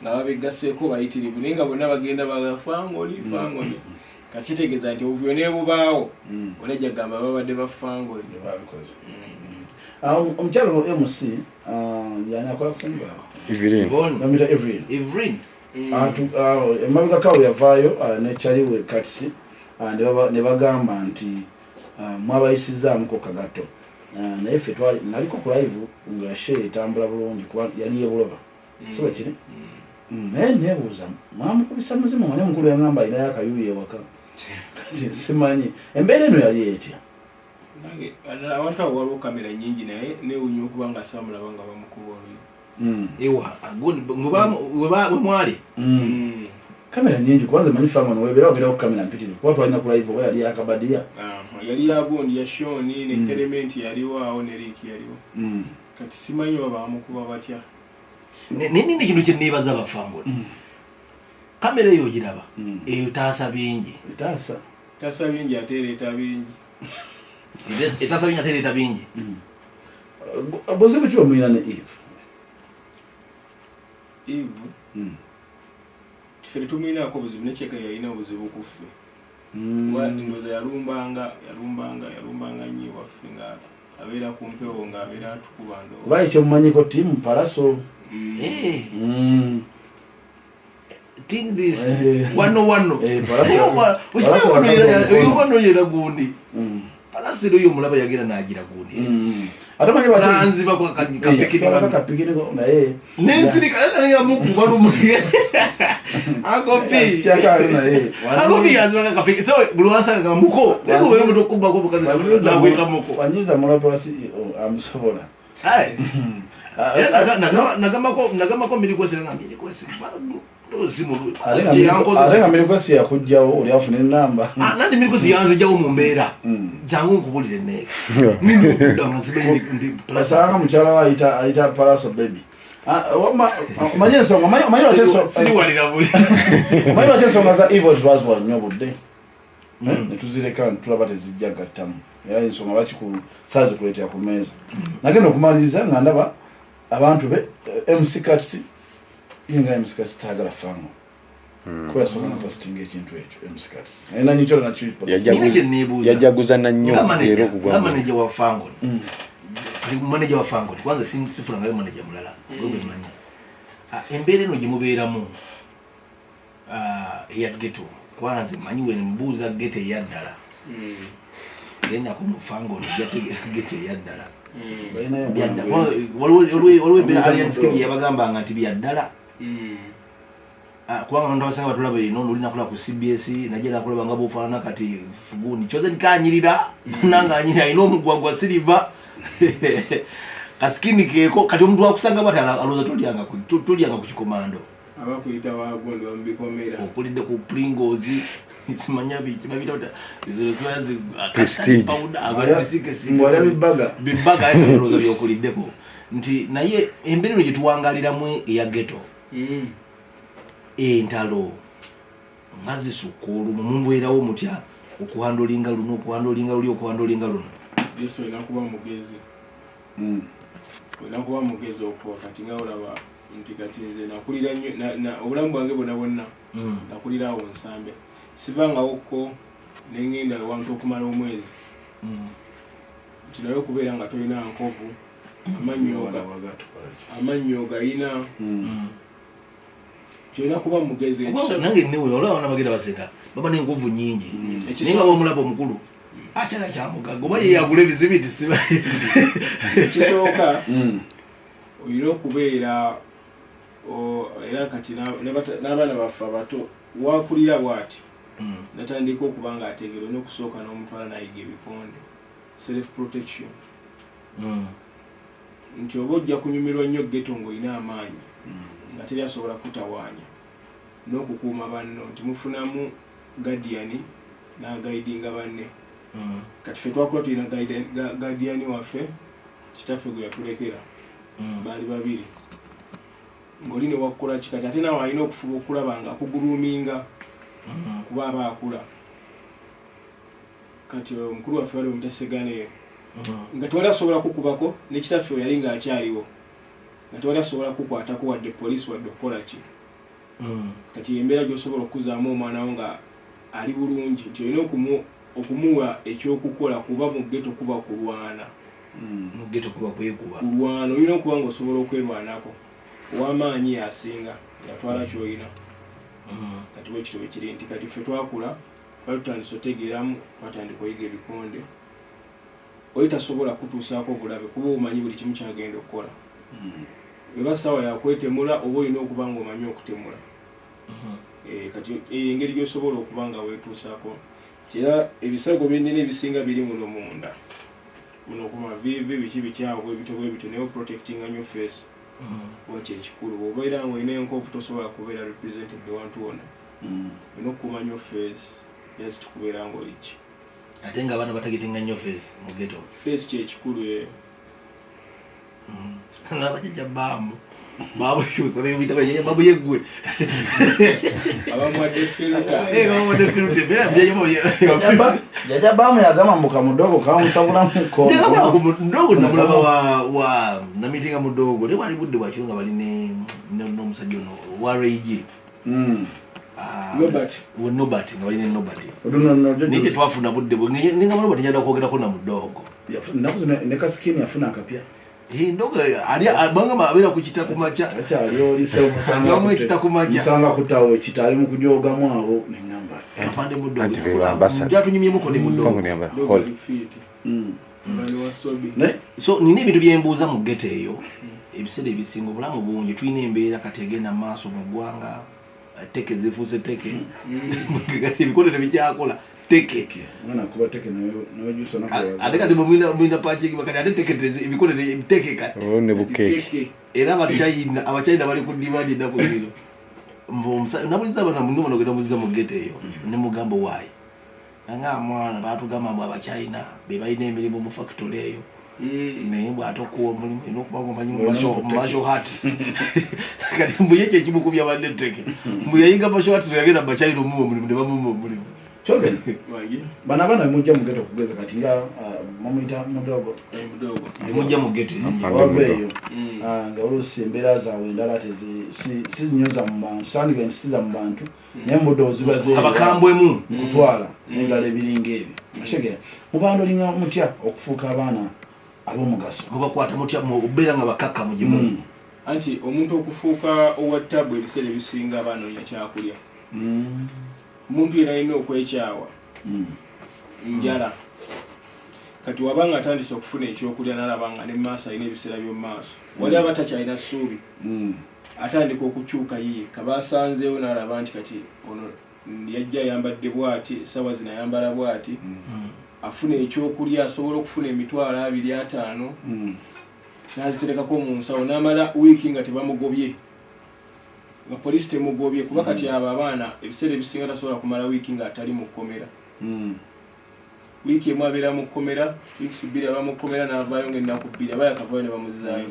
nga babegasseeko bayitirivu naye nga bonna bagenda bagafangoli kati kitegeeza nti obuvuyo nebubaawo olajja gamba babadde bafangoli babikoze omukyalo MC yani akola kusemba Evelyn emabega kawo yavaayo nekyaliwe katisi ne bagamba nti mwabayisizaamuko kagato naye ffe naliko ku live nga she etambula bulungi kuba yali yebuloba soba kiri naye nebuuza mwamukubisa muzimu wane mukulu yangamba ayinayo akayuyi ewaka simanyi embeera eno yali etya abantu abo waliwo kamera nyingi naye newunya okuba nga samulaba nga bamukuba ewa mwali kamera nyingi kubanza manyi Fangon webeerawo kamera mpitirivu kuba twalina ku live oba yali yakabadiya yali yagundi ya Shoni ne Kerementi yaliwo awo ne Rick yaliwo kati simanyi oba bamukuba batya nini kintu kye neebaza aba Fangon kamera eyo ogiraba eyo taasa bingi taasa bingi ate ereeta bingi etaasa bingi ate ereeta bingi buzibu ki omwina ne Eve ffe tumwinaako buzibu nekyeka yalina obuzibu ku ffe kuba ndowooza yalumbanga nnyo waffe nga abeera ku mpewo ng'abeera atukuba oba ekyomumanyiko tiimu palaso think this wano yera gundi alasiro yo mulaba yagira nagira gundi atamanyi banzi bakwa kapikini naye nensiri kana ya muku walumuye akopi azwa kapikini so bulwasa kamuko leko wewe mtu kubwa kwa kazi na kuita muko wanyiza mulaba wasi amsobola hai nagama ko milikosi alenga milikosi yakujjawo oli afuna enamba nandi milikosi yanze jawo mu mbeera jangu nkubulire neekasanga mukyala wa ayita palaso baby omanyi ensonga omanyi lwaki ensonga za evils bazwa nnyo budde netuzireka netulaba tezijja gattamu era ensonga bakikulu saazikuleetera ku meeza nagenda okumaliriza nga ndaba abantu be mckatsi inga mckatsi taagala fango kuba yasobola napositinga ekintu ekyo mckatsi ayina nyikyola nakyo yajaguza na nnyo era okugwa manager wa fango manager wa fango kwanza sifuna ngayo manager mulala gobe manya embeera eno gye mubeeramu eya ghetto kwanza manyi we mbuuza ghetto eyaddala yenda ko mufango ghetto eyaddala waliwo ebbeera alliance king yabagambanga nti byaddala kubanga abantu abasinga batulaba eno nolinakola ku CBS najja nakulaba nga bofaanana kati fuguni kyoze nikanyirira nanga anyiri alina omugwagwa siliva kasikini keeko kati omuntu wakusanga bati alooza tolyanga ku kikomando abakuyita wagondi bamubikomera okulidde ku pringles simanya biki babita zirozazi bibaga alooza byokuliddeko nti naye embeera gye tuwangaliramu eya ghetto entalo nga zisukulu mumbeerawo mutya okuhandolinga luno okuhandolinga luno yesu olina kuba mugezi olina kuba mugezi okwo kati nga olaba nti kati nze nakulira nnyo obulamu bwange bwonna nakulirawo nsambe sivangawokko nengenda ewantu okumala omwezi nti naye okubeera nga tolina nkovu amannyo galina kyolina kuba mugezi nange newe olaba nabagenda baseka baba nenkovu nyingi ninga bomulaba omukulu akyala kyamugaga oba yeyagula ebizibiti siba ekisooka olina okubeera era kati n'abaana baffe abato wakulira bwati natandika okuba nga ategeera olina okusooka n'omutwala nayiga ebikonde self protection nti oba ojja kunyumirwa nnyo ghetto ng'olina amaanyi nga teri asobola kutawaanya n'okukuuma banno nti mufunamu guardian n'agaidinga banne kati ffe twakula tulina guardian waffe kitaffe gwe yatulekera baali babiri ng'oli ne wakukola kikati ate nawe alina okufuba okulaba nga akuguluminga kuba aba akula kati omukulu waffe wali omutaseganeyo nga tewali asobola kukubako ne kitaffe we yali ng'akyaliwo nga tewali asobola kukwatako wadde poliisi wadde okukola ki kati embeera gy'osobola okuzaamu omwana wo nga ali bulungi nti olina okumuwa ekyokukola kuba mu ghetto kuba kulwana kulwana olina okuba ng'osobola okwerwanako ow'amaanyi yasinga yatwala ky'olina kati bwe kitwe kiri nti kati ffe twakula twali tutandisa otegeeramu twatandika oyiga ebikonde oli tasobola kutuusaako obulabe kuba omanyi buli kimu kyagenda okukola eba sawa yakwetemula oba olina okuba nga omanyi okutemula kati engeri gy'osobola okuba nga weetuusaako era ebisago byennina ebisinga biri muno munda muno okuma vivi biki bikyawo bwebito bwebito naye protectinga nnyo face kuba kyekikulu bw'obeera nga olina enkovu tosobola kubeera represented wantu wonna olina okukuuma nnyo face yes tukubeera nga oliki ate nga abaana batagetinga nnyo face mu ghetto face kyekikulu nabajja bamu babukyusa nebiyita babu yeggwe abamwadde jaja bamu yagamba mbuka mudogo kamusabulamuko mudogo namulaba wa namitinga mudogo tewali budde bwakiro nga bali n'omusajja ono wa regi Nobati nga balina Nobati naye tetwafuna budde ninga Nobati yadda kwogerako na mudogo ne kasikini yafuna akapya ndogo ali abanga mabera kuchita kumacha akyaliyo lisewo musanga kutawo kitali mu kujoga mwabo nengamba afande muddo atunyimye muko ne muddo ne so nini bintu byembuuza mu gete eyo ebisede ebisinga obulamu bungi tulina embeera kati egenda maaso mu ggwanga teke zifuuse teke kati ebikono tebikyakola teke mwana kuba teke nayo juso nakora ate kati mwina pachiki bakati ate teke ebikono teke kati ne bukeke era abachina bali ku demand da kuziro nabuliza abana mundu banogenda muziza mu gete eyo ne mugambo wayi nanga mwana batugamba mbu abachina be balina emirimu mu factory eyo naye bwatokuwa omulimu inokubango manyi masho hats kati mbu yeche ekimukubya bande teke mbu yayinga masho hats yagenda bachina omumu omulimu ne bamumu omulimu chosen bana mujja mu gete okugeza kati nga mamuyita mudogo mujja mu gete wabeyo nga olusi embeera zaabwe endala sizinyoza mu bantu sandiga ensiza mu bantu naye mbudo zibaze abakambwemu kutwala n'ebirala ebiringa ebyo ashegera mubantu linga mutya okufuuka abaana ab'omugaso mubakwata mutya obeera nga bakakka mu gimu anti omuntu okufuuka owattabu ebiseera ebisinga abaana olina kyakulya omuntu era alina okwekyawa njala kati wabanga atandise okufuna ekyokulya nalabanga ne maaso alina ebiseera by'omu maaso wali aba takyalina ssuubi atandika okukyuka yiye kabasanzeewo nalaba nti kati ono yajja ayambadde bw'ati essaawa zino ayambala bw'ati afuna ekyokulya asobola okufuna emitwalo 2-5 n'aziterekako mu nsawo n'amala wiiki nga tebamugobye nga poliisi temugobye kuba kati abo abaana ebiseera ebisinga tasobola kumala wiiki nga atali mu kkomera wiiki emu abeera mu kkomera wiiki 2 aba mu kkomera n'avaayo ng'ennaku 2 aba yakavaayo ne bamuzaayo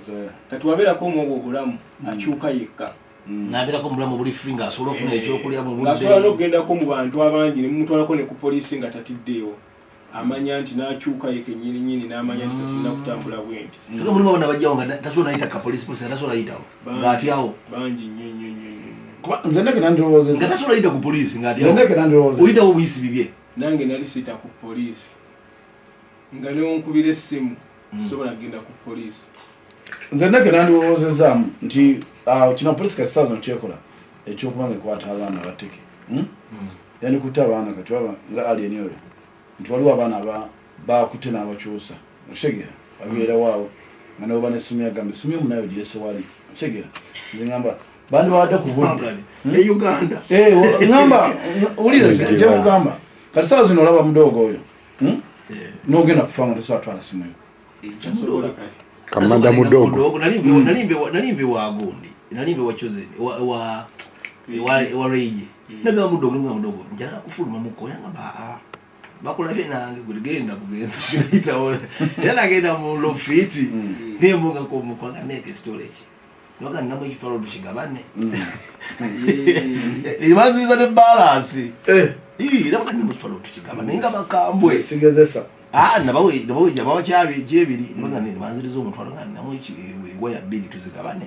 kati wabeerako omwobwo obulamu akyuka yekka nabeerako mubulamu buli free ng'asobola okufuna ekyokulya mu budde ng'asobola n'okugendako mu bantu abangi ne mumutwalako ne ku poliisi nga tatiddeewo amanya nti n'akyuka yeke nnyini n'amanya nti katina kutambula bwenti tuka mulimu abana bajjawo nga tasobola nayita ka poliisi tasobola yitawo ng'atyawo bangi nnyo kuba nze ndeke nandirowooza nga tasobola yita ku poliisi ng'atyawo ndeke nandirowooza oyitawo obuyisi bibye nange nali siyita ku poliisi nga newonkubira essimu sobola kgenda ku poliisi nze ndeke nandirowoozezaamu nti kino poliisi kati saazo kyekola ekyokubanga ekwata abaana abateke yandikutte abaana kati baba nga alien oyo nti waliwo abaana bakutte n'abakyusa okitegera babeerawaawo nga nabo banesimu yagambe esimu yomunayo girese wali okitegera nze ngamba bandi bawadde ku budde Uganda ngamba wulira kyekugamba kati saawa zino olaba mudogo oyo n'ogenda kufa nga tosobola twala simu yo kamanda mudogo nalimve wagundi nalimve wachoze wa reije naga mudogo njaza kufuluma muko yangamba bakulabye nange genda kugenza kuyitawo era agenda mu lofiti nemunga ko mukwanga neke storage noga namo ekitwalo tushigabane imaziza ne balance ira bakani mutwalo tushigabane nga bakambwe sigezesa nabawe jabawa kyebiri noga ne manzirizo omutwalo nga namo ekigwa ya 2 tuzigabane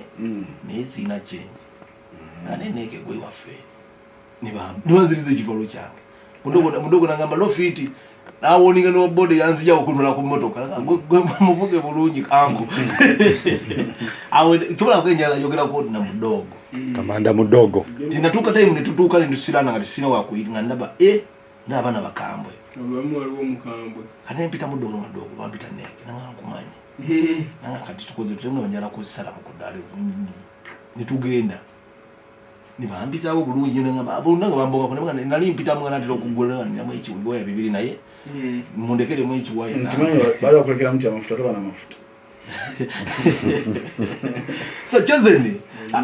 nesi ina change ane neke gwe wafe nibanzirize ekitwalo kyange mudogo nangamba lofiti awoninga no bode yanzija okutunula ku motoka muvuge bulungi kangu awe kyola kwenjala yogera ko na mudogo kamanda mudogo tinatuka time netutuka ndusirana ngati sina wakuyiringa ndaba n'abana bakambwe olwamu waliwo omukambwe kati mpita mudogo bampita neke nanga nkumanyi nanga kati tukoze tutemwe banjala kusala mukudale nitugenda nibampitawo bulungi nanga abulunanga bamboga kunanga nali mpita mwana atira okugula namo ekiwibwa ya 2 naye mundekere mu ekiwaya ntimanyi bali okulekera muti amafuta toba n'amafuta so chozeni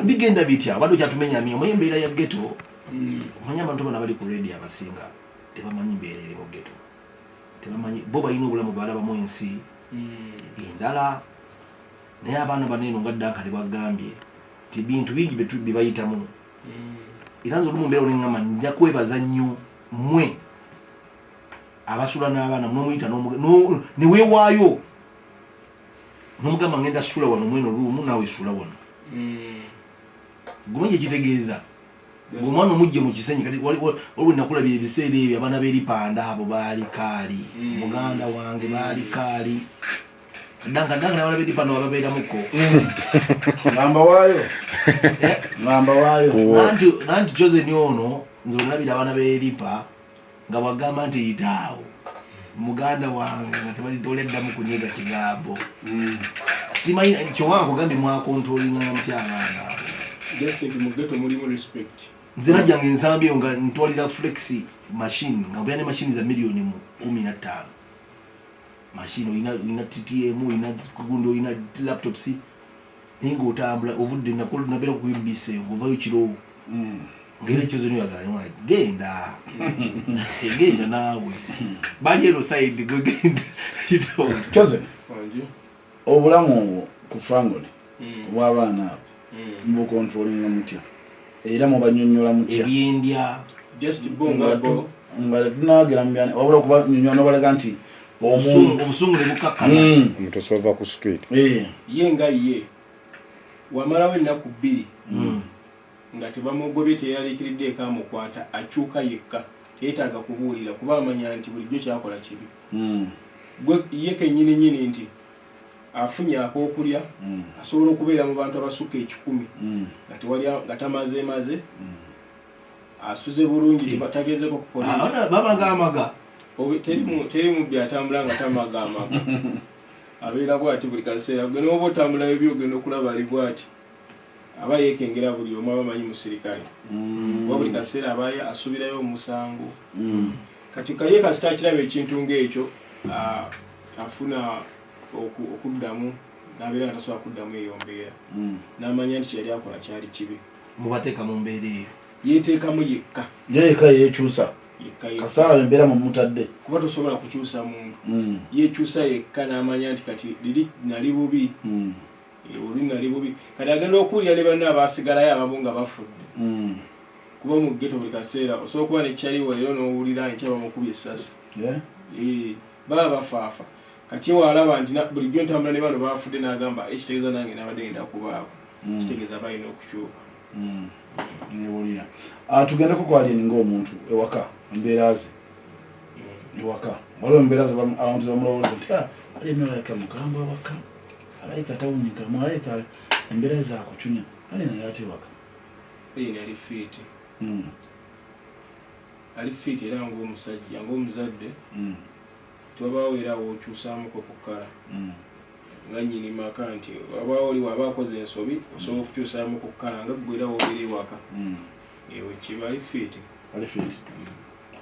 bigenda bitya bado kyatumenya myo mwe embeera ya ghetto manya abantu bana bali ku radio abasinga tebamanyi mbeera eri mu ghetto tebamanyi bo balina obulamu balaba mu ensi endala naye abaana banene nga Dankali bagambye ti bintu bingi bibayitamu iranzo lumu mbero ngama nja kwebaza nnyo mwe abasula n'abaana nomuyita niwe waayo nomugamba ngenda sula wano mweno lumu nawe sula wano gumenye kitegeeza omwana omujje mu kisenyi kati waliwo nakulabye ebiseera ebyo abaana b'eripanda abo baali kaali muganda wange baali kaali Danga na wala bidi pano ababeera muko. Ngamba wayo. Nanti Jose ni ono nzo nabira abana beeripa nga bagamba nti yitaawo. Muganda wange nga tebali doledda mu kunyega kigambo. Simanyi kyo wangu gambi mwa controlling amtyanga. Just think mugeto mulimu respect. Nzina jange nsambi nga ntolira flexi machine nga byane machine za milioni 15. Machine ina TTM ina kugundo ina laptop si ningo tambula ovudde nakolo nabera ku UBC ngovayo kiro ngere chozo ni yaganya mwana genda genda nawe bali ero side go genda kito chozo wanji obulamu ku fangone bw'abaana mbu controlling mutya era mu banyonyola mutya ebyendya just bongo ngale tunagira mbyane wabula kuba nyonyola balaga nti obusungu nebukakana omuntu sova ku street yenga ye wamala we naku 2 nga tebamugobye teyalikiridde ekamukwata akyuka yekka teetaaga kubuulira kuba amanya nti bulijjo kyakola kibi gwe ye kennyini nti afunye ak'okulya asobola okubeera mu bantu abasukka 10 nga tamazeemaze asuze bulungi tebatagezeko ku poliisi babagamaga teri mu byatambula nga tamagamaga abeera bwati buli kaseera gwe n'oba otambula ebyo ogenda okulaba ali bwati aba yeekengera buli omu abamanyi musirikale oba buli kaseera abaye asubirayo omusango kati kaye kasita akiraba ekintu ng'ekyo afuna okuddamu n'abeera nga tasobola kuddamu eyo mbeera n'amanya nti kyeyali akola kyali kibi mubateeka mu mbeera eyo yeeteekamu yekka yeekyusa kasala embeera mu mutadde kuba tosobola kukyusa muntu yeekyusa yekka n'amanya nti kati liri nali bubi nali bubi kati agenda okuwulira ne banne abaasigalayo abamu nga bafudde kuba mu ggeto buli kaseera osobola okuba nekyaliwo era n'owulira nti abamukubye essasi baba bafaafa kati ewalaba nti bulijjo ntambula ne bano bafudde n'agamba ekitegeeza nange nabadde ngenda kubaako kitegeeza balina okukyuka nebulira tugendeko kwalini ng'omuntu ewaka embeera ze ewaka waliwo embeera ze abantu bamulowooza nti alinalayika mukamba waka alayika tawunyika mwalayika embeera zakucunya alina ate ewaka alina ali fiiti era ng'omusajja ng'omuzadde tewabaawo era wookyusaamuko ku kkala nga nnyini maka nti wabaawo oli waba akoze ensobi osobola okukyusaamu ku kkala nga ggwe era woogera ewaka ewe kiba ali fiiti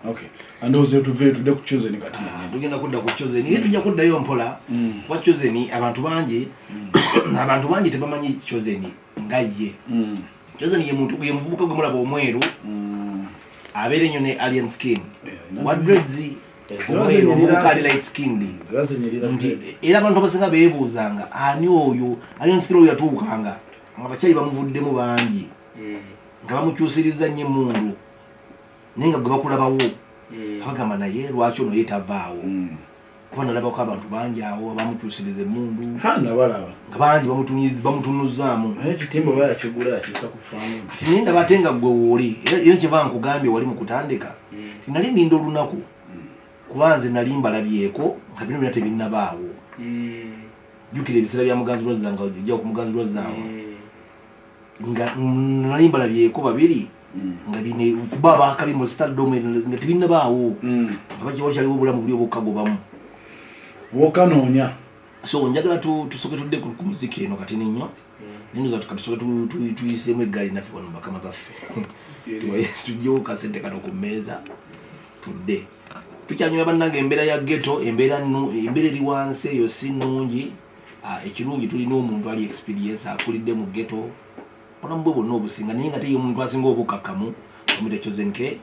okay andowooza tuve tudde ku Chosen kati tugenda kudda ku Chosen naye tujja kuddayo mpola kuba Chosen abantu bangi tebamanyi Chosen nga ye Chosen ye muntu ye muvubuka gwe mulaba omweru abeera ennyo ne alien skin wadreds omuvubuka ali light skinned era abantu abasinga beebuuzanga ani oyo alien skin oyo yatuukanga nga bakyali bamuvuddemu bangi nga bamukyusiriza nnyo emundu naye nga gwe bakulabawo bagamba naye lwaki ono yeetavaawo kuba nalabako abantu bangi awo bamukyusiriza emundu nga bangi bamutunuzaamu ekitimba oba yakigula yakiisa ku faamu kati naye ndaba ate nga gwe wooli era kyeva nkugambye wali mu kutandika tinali ninda olunaku kuba nze nali mbalabyeko nga bino byonna tebinnabaawo jjukira ebiseera bya muganzi lwazza nga ojja ku muganzi lwazzaawo nga nali mbalabyeko babiri nga bine kuba abakabi mu stardome nga tebinnabaawo nga bakiwali kyaliwo obulamu buli obukkagobamu wokanoonya so njagala tusoke tudde ku muziki eno kati ninyo ninza tusoke tuyiseemu eggaali naffe wano bakama baffe tujjewo kasente kano ku mmeeza tudde tukyanyuma bannange embeera ya ghetto embeera eri wansi eyo si nnungi ekirungi tulina omuntu ali experience akulidde mu ghetto obulamu bwe bwonna obusinga naye nga teye omuntu asinga obukakkamu omuyita Chosen K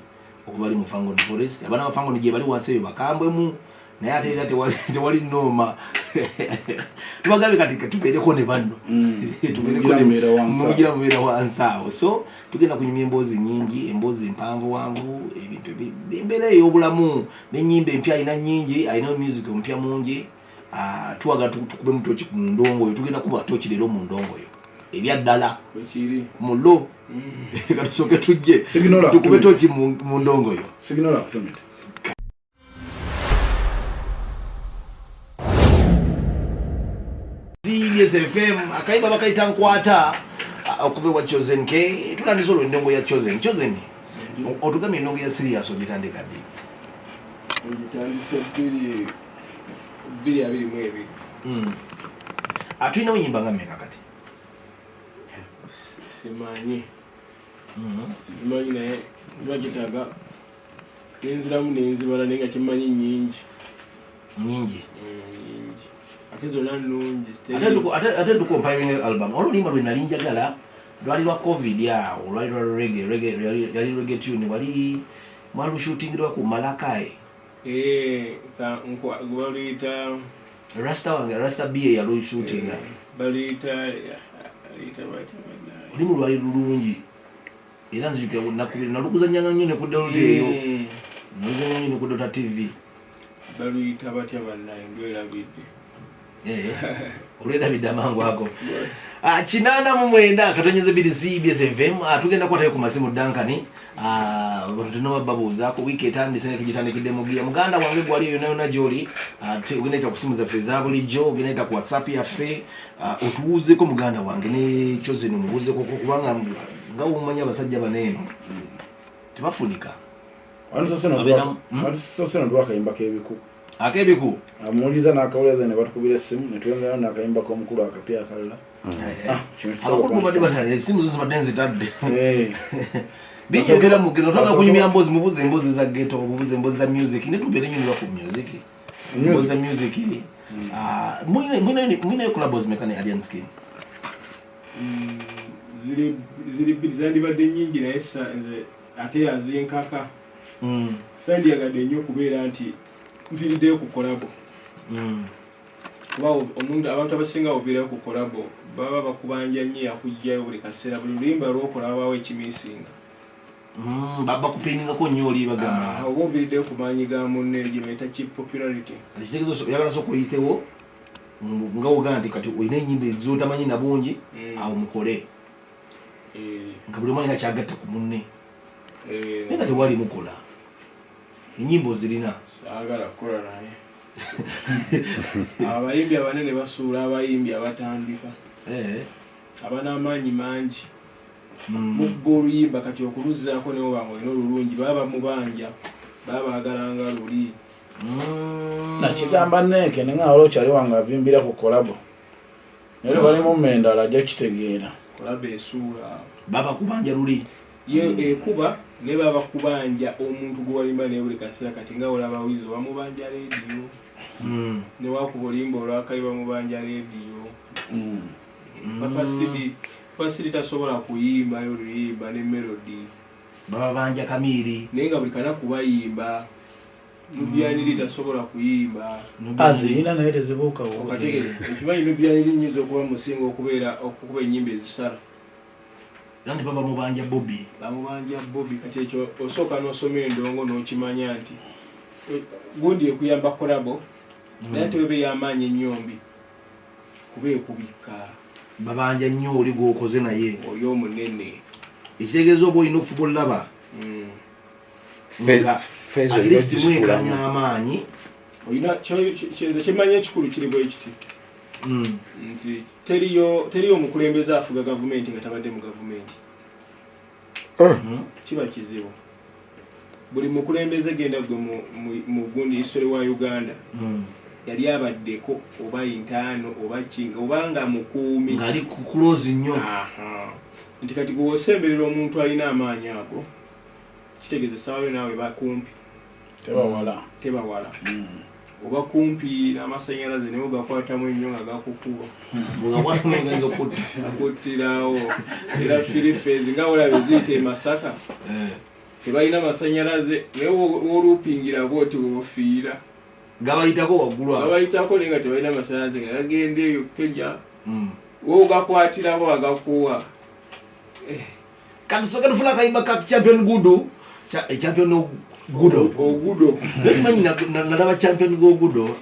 okuva ali mu Fangoni Forest abaana ba Fangoni gye bali wansi eyo bakambwemu naye ate era tewali nnooma tubagambye kati tubeereko ne banno mugira mubeera wansi awo so tugenda kunyumya emboozi nyingi emboozi mpanvu wanvu ebintu embeera ey'obulamu n'ennyimba empya alina nyingi alina music omupya mungi tuwaga tukube mutoki mu ndongo oyo tugenda kuba toki leero mu ndongo oyo ebyaddala mulo katusooke tujje tukube toki mu ndongo oyo siginola kutomera CBS FM akayimba bakayita nkwata okuva wa Chosen K tulandiza olw'endongo ya Chosen otugamye endongo ya Serious ogitandika ddi? Ogitandise 2022. Atulinawo ennyimba nga mmeka kati? Simanyi naye bagitaga nenziramu nenzibala naye nga kimanyi nyingi ate zonna nnungi ate tukompiling album olulima lwe nali njagala lwali lwa covid awo lwali lwa reggae yali reggae tune wali mwalushootingirwa ku Malakai baluyita Rasta B yalushootinga baluyita olimu lwali lulungi era nzijukira nalukuzanyanga nnyo ne ku Delta eyo nalukuzanyanga nnyo ne ku Delta TV baluyita batya bannaye ndwerabidde olwerabidde amangu ago 89 katonyeze bidi CBS FM tugenda kwatayo ku masimu Dankani tunaba babuuzaako wiiki etandise ne tugitandikidde mugiya muganda wange gwali yonna gy'oli ogenda ku simu zaffe za bulijjo ogenda ku WhatsApp yaffe otuwuzeeko muganda wange ne Chosen mubuuzeeko kubanga nga wumanya abasajja baneeno tebafunika soseno ndwakayimba kebiku akebiku amuuliza n'akawuleza ne batukubira essimu ne tuyongerayo n'akayimba k'omukulu akapya akalala abakulu badde batale essimu zose badde nzitadde bikyogera mugeno otwagala kunyumya mbozi mubuze embozi za ghetto mubuze embozi za music ne tubeere nyumirwa ku music embozi za music mwine collabos mekane Alien Skin ziri zandibadde nyingi naye ate yazinkaka sandyagadde nnyo okubeera nti nviriddeyo ku kolabo kuba abantu abasinga oviirayo ku kolabo baba bakubanja nnyo yakujjayo buli kaseera buli lulimba lwokola babaawo ekimiisinga bakupiningako nnyo oli bagamba oba oviiriddeyo ku maanyi ga munne gye bayita cheap popularity oyagala soka oyitewo nga wogana nti kati olina ennyimba ezotamanyi na bungi awo mukole nga buli omwalina kyagatta ku munne naye nga tewali mukola ennyimba ozirina saagala kukola naye abayimbi abanene basuula abayimbi abatandika aban'amaanyi mangi mubba oluyimba kati okuluzzaako newo banga olina olulungi baba bamubanja baba baagalanga luli nakigamba neeke nenga olwo kyali wange avimbira ku kolabo naye balimu mmendala ajja kitegeera kolabo esuula baba kubanja luli ye ekuba ne baba kubanja omuntu gwe walimba naye buli kaseera kati nga olaba wizo bamubanja leediyo ne wakuba olimba olwakali bamubanja leediyo papa sidi tasobola kuyimbayo oluyimba ne melody baba banja Kamiri naye nga buli kanaku bayimba Nubianiri tasobola kuyimba azirina naye tezibuukawo okategeeza ekimanyi Nubianiri nnyinza okuba musinga okuba ennyimba ezisala era ne baba mubanja Bobby kati ekyo osooka n'osoma endongo n'okimanya nti gundi ekuyamba kolabo naye ate webe y'amaanyi ennyombi kuba ekubikka babanja nnyo oli gwokoze naye oyo omunene ekitegeeza oba olina ofuba olaba mwekanya amaanyi olina kyenze kimanya ekikulu kiri bwe kiti nti teriyo omukulembeze afuga gavumenti nga tabadde mu gavumenti kiba kizibu buli mukulembeze genda gwe mu gundi history wa Uganda yali abaddeko oba intaano oba kinga obanga mukuumi ngali ku close nnyo nti kati gwe osemberera omuntu alina amaanyi ago kitegeeza essaawa yo naawe bakumpi tebawala oba kumpi n'amasannyalaze naye ogakwatamu ennyo nga gakukuba akuttirawo era filifezi nga olaba eziyita Masaka tebalina masannyalaze naye woluupingira bwoti wofiira gabayitako waggulu gabayitako naye nga tebalina masannyalaze nga gagenda eyo Kenya wowe ogakwatirawo agakuwa kati soka tufuna akayimba ka champion gudo champion Ogudo nekimanyi nalaba champion Ogudo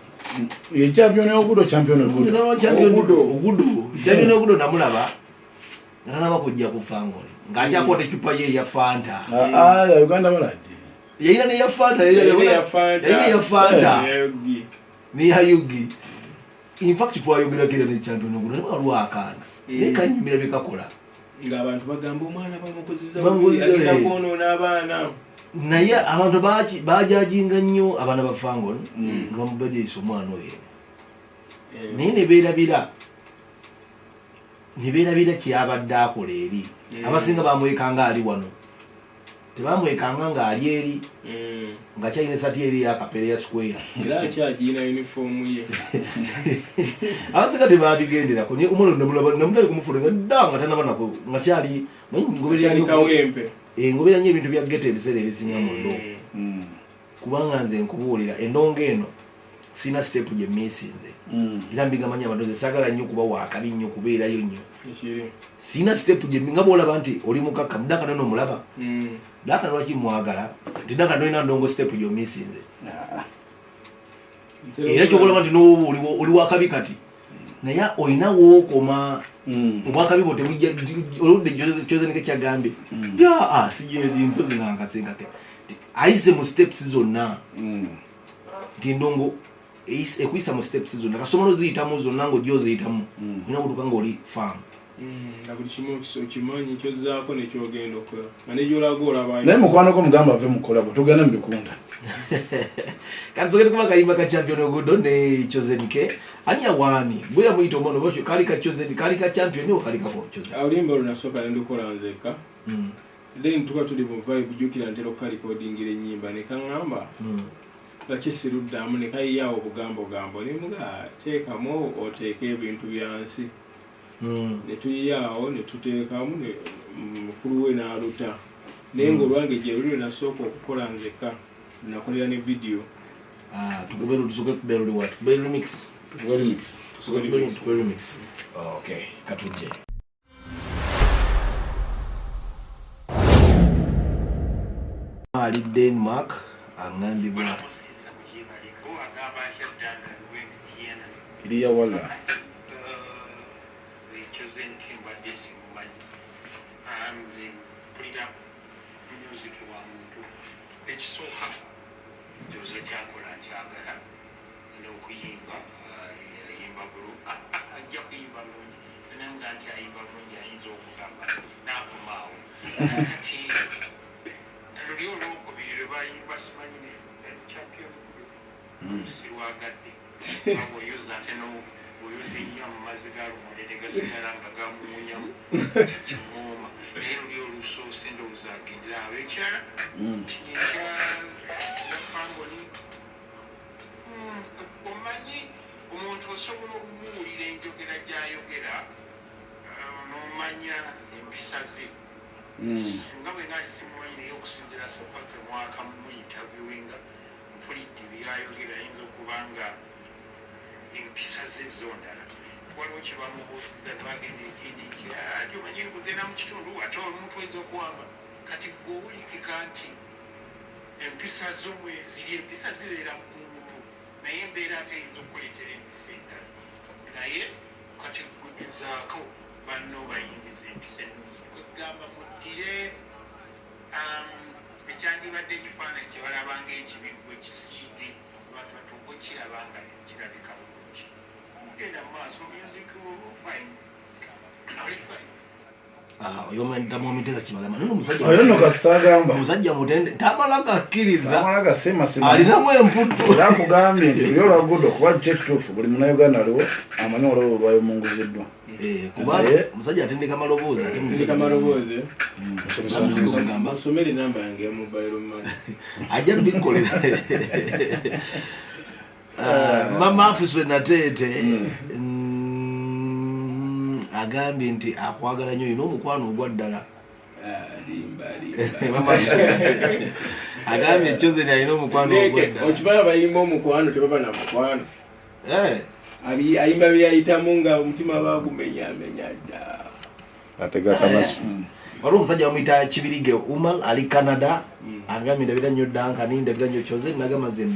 ye champion Ogudo Ogudo namulaba nalaba kujja kufangole ng'akyakwata ecupa ye ya Fanta ya Uganda balaji yayina ne ya Fanta ne ya Fanta ne ya Yugi in fact twayogera kira ne champion oguno ne balwakana ne kanyimira bikakola ng'abantu bagamba omwana bamukozeza buli alina kwonoona abaana naye abantu bajajinga nnyo abaana ba Fangon bamubajeesa omwana oyo naye ne beerabira kyabadde akola eri abasinga bamwekanga ali wano tebamwekanga ng'ali eri nga kyalina esati eri yakapere ya square era akyagina uniform ye abasinga tebabigenderako nye omwana namutali kumufulenga dda nga tanabonako nga kyali ngobera nnyo ebintu bya ghetto ebiseera ebisinga mu ndo kubanga nze nkubuulira endongo eno sina step gye misinze era mbigamanya abantu nze saagala nnyo kuba waakabi nnyo kubeerayo nnyo sina step gye nga bwolaba nti oli mukaka mudaka nono omulaba daka lwaki mwagala nti daka nolina ndongo step gye omisinze era kyokolaba nti oli wakabi kati naye olina wookoma obwakabi bwo tebujja oludde kyozenike kyagambye sijeezi mpozi nankasenkake ayise mu steps zonna nti ndongo ekuyisa mu steps zonna kasomolo ziyitamu zonna ngaojyoziyitamu olina okutuuka ngaoli faamu nga buli kimu okimanyi kyozzaako nekyogenda okola nga nejolaga olaba naye mukwano gwo mugamba ave mukolabo tugenda mu bikunda kati sogere kuba kayimba ka champion ogudo ne chozenike ani awaani bwera muyita omono bwekyo kali ka chozenike kali ka champion oba kali kako chozenike olimba olunasooka nendukola nzekka then tuba tuli mu vibe jukira ntera okukalikodingira ennyimba nekaŋŋamba lakisiruddamu nekayiyaawo obugambogambo nemuga teekamu oteeka ebintu byansi netuyiyaawo netuteekamu mukulu we n'aluta naye ngaolwange gye luli nasooka okukola nzekka nakolera ne video tusoke kubera oli wat kubera remix okay katuje ali Denmark angambibwa iriya wala ekisooka njoza kyakola kyagala n'okuyimba yayimba bulu ajja kuyimba bulungi nanga nti ayimba bulungi ayinza okugamba n'akomaawo kati luli olwokubiri lwe bayimba simanyi ne champion sirwagadde aba oyuza ate oyuza ennyo mu mazzi ga lumule ne gasigala nga gamuwunyamu kimuuma naye luli olusoose ndowooza agendera awo ekyala kino ekyafangoni omanyi omuntu osobola okumuwulira enjogera gy'ayogera n'omanya empisa ze nga bwe naali simumanyi naye okusinzira sopake mwaka muyitabyuwenga mpulidde byayogera ayinza okuba nga empisa ze zondala waliwo kyebamubuuziza bagenda ekindi nti ati omanyi kugenda mu kitundu ate omuntu oyinza okuwamba kati gweowulikika nti empisa zomweziri empisa zibeera mu muntu naye embeera ate eyinza okukoletera empisa endala naye kati gezaako banno bayingiza empisa ennungi kwegamba muddire ekyandibadde ekifaananyi kyebalabanga ekibigwe kisiige abantu batuuka okiraba nga kirabika bulungi mugenda mu maaso music fine oyo mwendamu omiteza kibalama nino oyo nno kasitagamba omusajja mutende tamala gakkiriza tamala gasemasema alinamu emputu yakugambye nti buli olwagudo kuba kyetuufu buli munauganda aliwo amanyi olwo lwayomunguziddwa kuba omusajja atendeka maloboozi atendeka maloboozi musomere namba yange ya mobile money ajja tubikolera mama afuswe nateete agambye nti akwagala nnyo ino omukwano ogwa ddala agambye Chozen alina omukwano ogwa ddala okibala bayimba omukwano tebaba na mukwano ayimba byayitamu nga omutima bagumenyamenya dda ategatamasu waliwo omusajja bamuyita Kibirige Umar ali Canada agambye ndabira nnyo Dankani ndabira nnyo Chozen nagamaze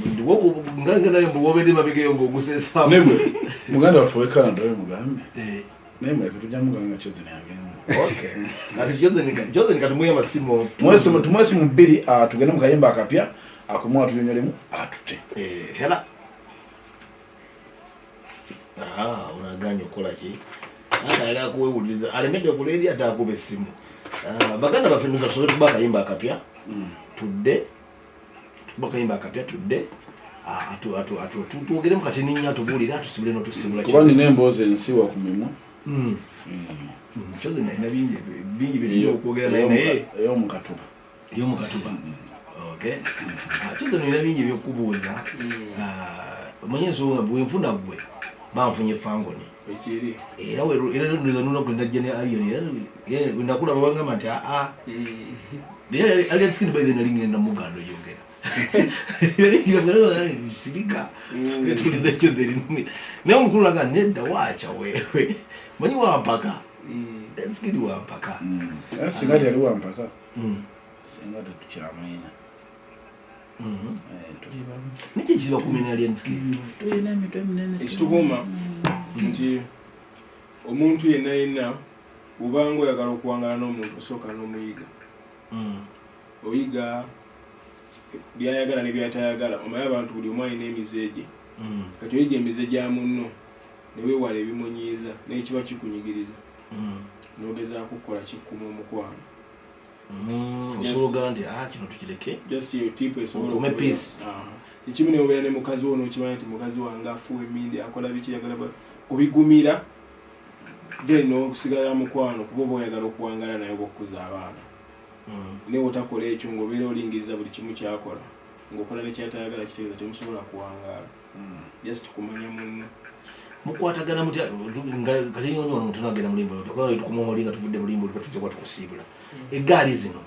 naye mbuwoobedde mabigeyo ng'oguseesaamu muganda waffe we Canada we mugambe naye muleke tujja muganga Chozen agenda Chozen katumuye amasimu tumwesimu bbiri tugende mu kayimba akapya akumuwa tunyonyolemu atute hela unaganya okola ki ata yali akuwewuliriza alemedde kuleeri ate akuba essimu baganda baffe nnuza tusobola tuba akayimba akapya tudde tuwogeremu kati ninya tubuulire atusimule notusibula kuba nina emboozi ensiwa ku mimwa kyoze nalina bingi bitira okwogera naye ey'omukatuba okay kyoze nalina bingi ebyokubuuza omanye ensonga bwenfuna gwe banfunye fangoni era nunakwenajja ne aliyoni era wenakula babangamba nti aliatsikini baize nali ngenda mugando yogera sirika etuliza ekyo zerinumi naye omukulu aga nedda waaca wewe manyi wampaka ensikiri wampaka singa tyali wampaka singa tetukyamanyina nikyo kiba kumenya ali ensikiri ekitukuuma nti omuntu yenna yenna bw'obanga oyagala okuwangala n'omuntu osooka n'omuyiga oyiga byayagala ne byatayagala omanyi abantu buli omu alina emize gye kati oyiga emize gya munno ne weewala ebimunyiiza n'ekiba kikunyigiriza n'ogezaako okukola kikkuma omukwano osobola nti kino tukireke just your tip okume peace ekimu ne obeera ne mukazi wo n'okimanya nti mukazi wange afuwa emindi akola biki yagala obigumira then n'okusigala mukwano kuba oba oyagala okuwangala naye okukuza abaana naye otakola ekyo ng'obeera olingiriza buli kimu kyakola ng'okola nekyatayagala kitegeeza temusobola kuwangaala just kumanya munno mukwatagana mutya kati nyonyono tunagenda mulimbo tukuma omulinga tuvudde mulimbo tujja tukusiibula eggaali zino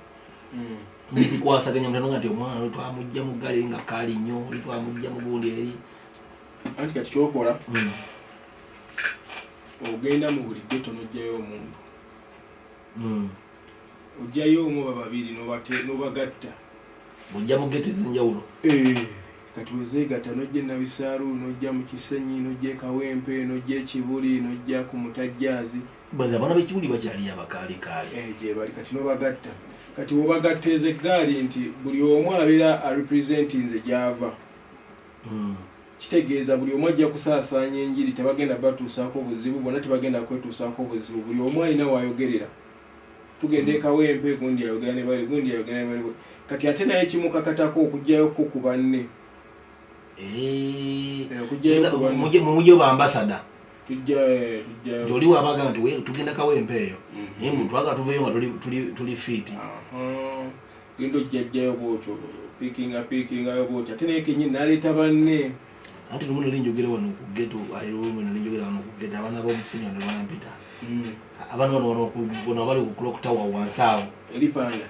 nizikwasaganya mutano nti omwana we twamujja mu ggaali nga kaali nnyo oli twamujja mu gundi eri anti kati kyokola ogenda mu buli ggeto n'ojjayo omuntu ojjayo omu oba babiri n'obagatta bw'ojja mu ggeto ez'enjawulo kati wezeegatta n'ojja enabisaalu n'ojja mu kisenyi n'ojja ekawempe n'ojja ekibuli n'ojja ku mutajjaazi abaana b'ekibuli bakyali abakaalikaali gyebali kati n'obagatta kati wobagatta ez'eggaali nti buli omu abeera arepresentinze gy'ava kitegeeza buli omu ajja kusaasaanya enjiri tebagenda batuusaako buzibu bonna tebagenda kwetuusaako buzibu buli omu alina waayogerera tugenda ekawempe gundi ayogera ne bali gundi ayogera ne bali kati ate naye kimukakatako okugjayoko ku banne mumujjo baambasada tujjayo nti oli wabaga nti tugenda kawempe eyo naye mutwaga tuveyo nga tuli fiiti genda ojjajjayo bwotyo piikingayo bwotyo ate naye kenyini naleeta banne anti lumu nali njogera wano ku geto airumu nali njogera wano ku geto abaana b'omusinyo ne banampita abaana bano bali ku clock tower wansi awo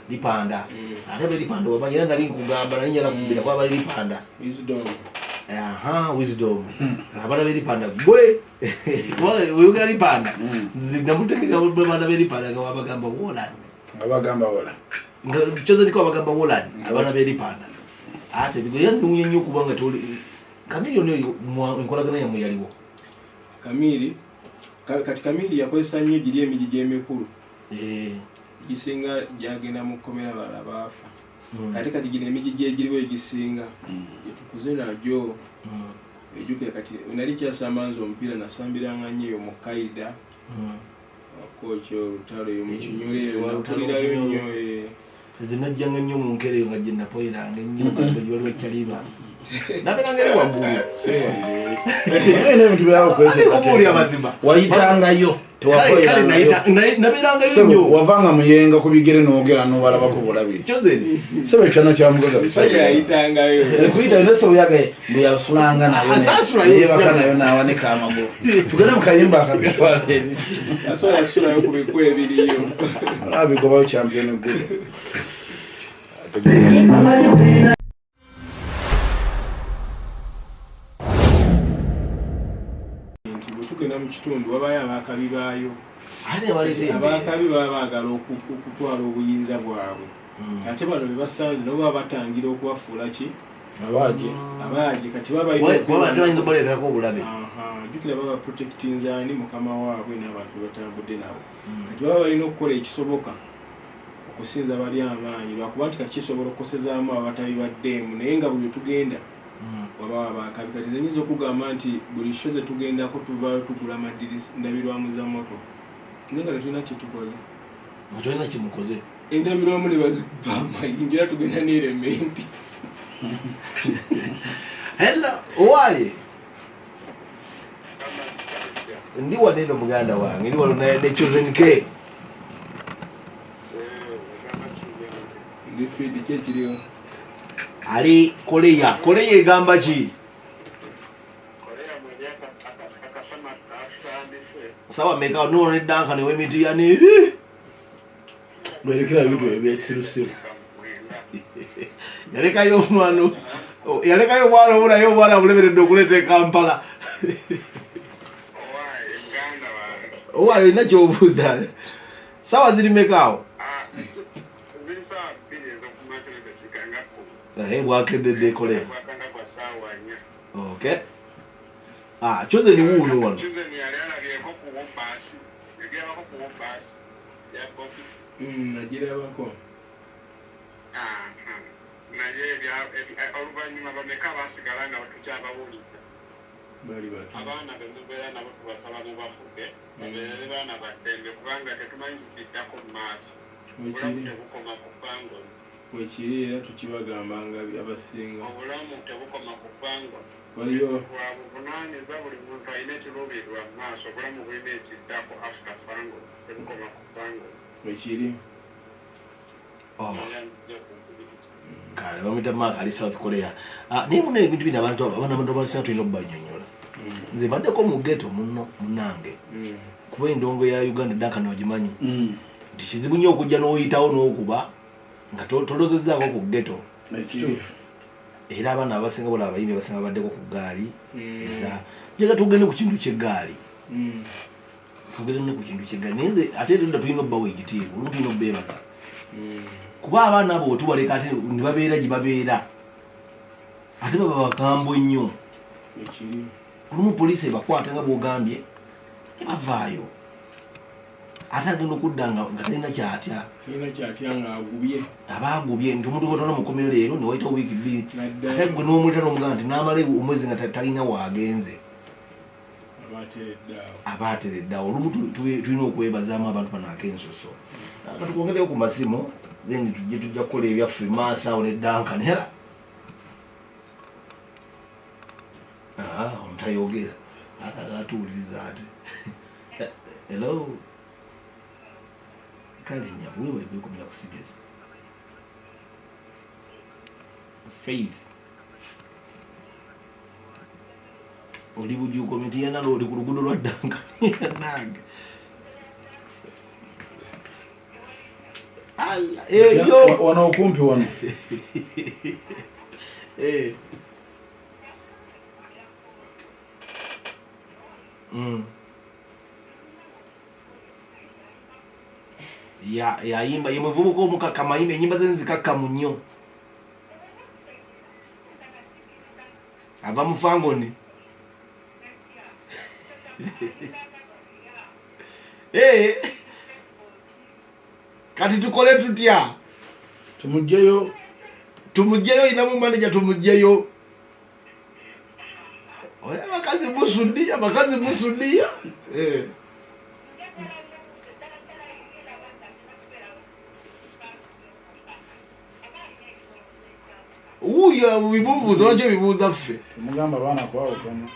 lipanda ate belipanda wamanyi era nali nkugamba nali njala kubbira kuba bali lipanda wisdom abaana belipanda gwe oyogera lipanda namutegerera baana belipanda nga wabagamba wolan nga kyoze niko wabagamba wolan abaana belipanda ate bigoya nnuye nnyo kubanga toli kamili enkolagana yamwe yaliwo kati kamili yakozesa nnyo giri emigi gy'emikulu gisinga gyagenda mu kkomera bala baafa kati gino emigi gyegiriwo egisinga etukuze nagyo ejjukira kati nali kyasamanza omupiira nasambiranga nnyo eyo mu kaida wakokyo olutalo eyo mu kinyole nakulirayo nnyo zinajjanga nnyo mu nkere nga gye napoyeranga ennyo nga waliwo kyaliba naberanga eri waggulu ebintu byawokuwulira amazima wayitangayo naberangayo nnyo wavanga muyenga ku bigere n'ogera n'obalabako bulabi sebe ekyana kyamugaga bisayayitangayo kuyita ine sebuyaga bweyasulanga nayebaka nayo nawanika amagulu tugende mukayimba akabitwaleni asobola kusulayo ku biku ebiriyo abigobayo champion eggulu tugenda mu kitundu wabayo abakabi baayo abakabi baba baagala okutwala obuyinza bwabwe ate bano bebasanze nabo baba batangira okubafuula ki abaaje kati bababalinaako obulabe jjukira baba protectinze ani mukama waabwe n'abantu batambudde nabo kati baba balina okukola ekisoboka okusinza bali amaanyi lwakuba nti kati kisobola okukosezaamu abatabi baddeemu naye nga buli tugenda waba abakabi kati zenyiza okugamba nti buli sho ze tugendako tuva tugula amadirisa ndabirwamu za moto nenga tetulina kyetukoze tolina kimukoze endabirwamu ne bazibamayingira tugenda n'erementi hela owaye ndi waneno muganda wange ndi wano ne Chosen K ndi fiti kyekiriwo ali Korea egamba ki sawa meka no ne danka ne wemiti yani lwerekera ebintu ebyekisirusiru yalekayo omwana obulayo obwana bulemeredde okuleeta Kampala owayo olina kyobuuza sawa ziri mekaawo bwakededde Korea okay Chosen wuuno wano nagirabako oluvannyuma bameka basigala nga batukyabawuliza bali bato abaana bemubeera nabo tubasaba mubafuge babeere baana baddembe kubanga tetumanyi kikiddako mu maaso obulamu tebukoma ku bbanga wekiri era tukibagambanga abasinga obulamu tebukoma ku bbanga waliyo buvunaanyizibwa buli muntu alina ekiruubirirwa mu maaso obulamu bulina ekiddako after fango tebukoma ku bbanga wekiri kale bamwita Mark ali South Korea naye muna ebintu bino abantu abasinga tulina okubanyonyola nze baddeko mu ghetto munange kuba endongo ya Uganda danka nogimanyi nti kizibu nnyo okujja n'oyitawo n'okuba nga tolozezzaako ku ghetto era abaana abasinga bola abayimbi abasinga baddeko ku gaali era jaga tugende ku kintu ky'eggaali naye nze ate tunda tulina obbawo ekitiibwa olumu tulina obbeebaza kuba abaana abo wetubaleka ate ne babeera gye babeera ate baba bakambwe nnyo olumu poliisi ebakwata nga bwogambye bavaayo ate agenda okudda nga talina kyatya ng'agubye abaagubye nti omuntu batona mukomero leero ne wayitawo wiiki bbiri ate gwe n'omuleta n'omugamba nti n'amala omwezi nga talina waagenze aba atereddeawo olumu tulina okwebazaamu abantu bano ak'ensoso katukwongereyo ku masimu then tujja kukola ebyaffe maaso awo neddanka nera omutayogera akagatuwuliriza ate hello kale nyabuwe bali kwekomera ku CBS Faith oli bujuuko miti yanalo oli ku luguudo lwa ddanka nange wano okumpi wano yayimba ye muvubuka omukaka mayimba enyimba ze nzikakkamu nnyo ava mu Fangoni kati tukole tutya tumugjeyo inamu manager tumugjeyo abakazi musudia uya bibubuza wanje bibuza ffe mugamba bana kwao kama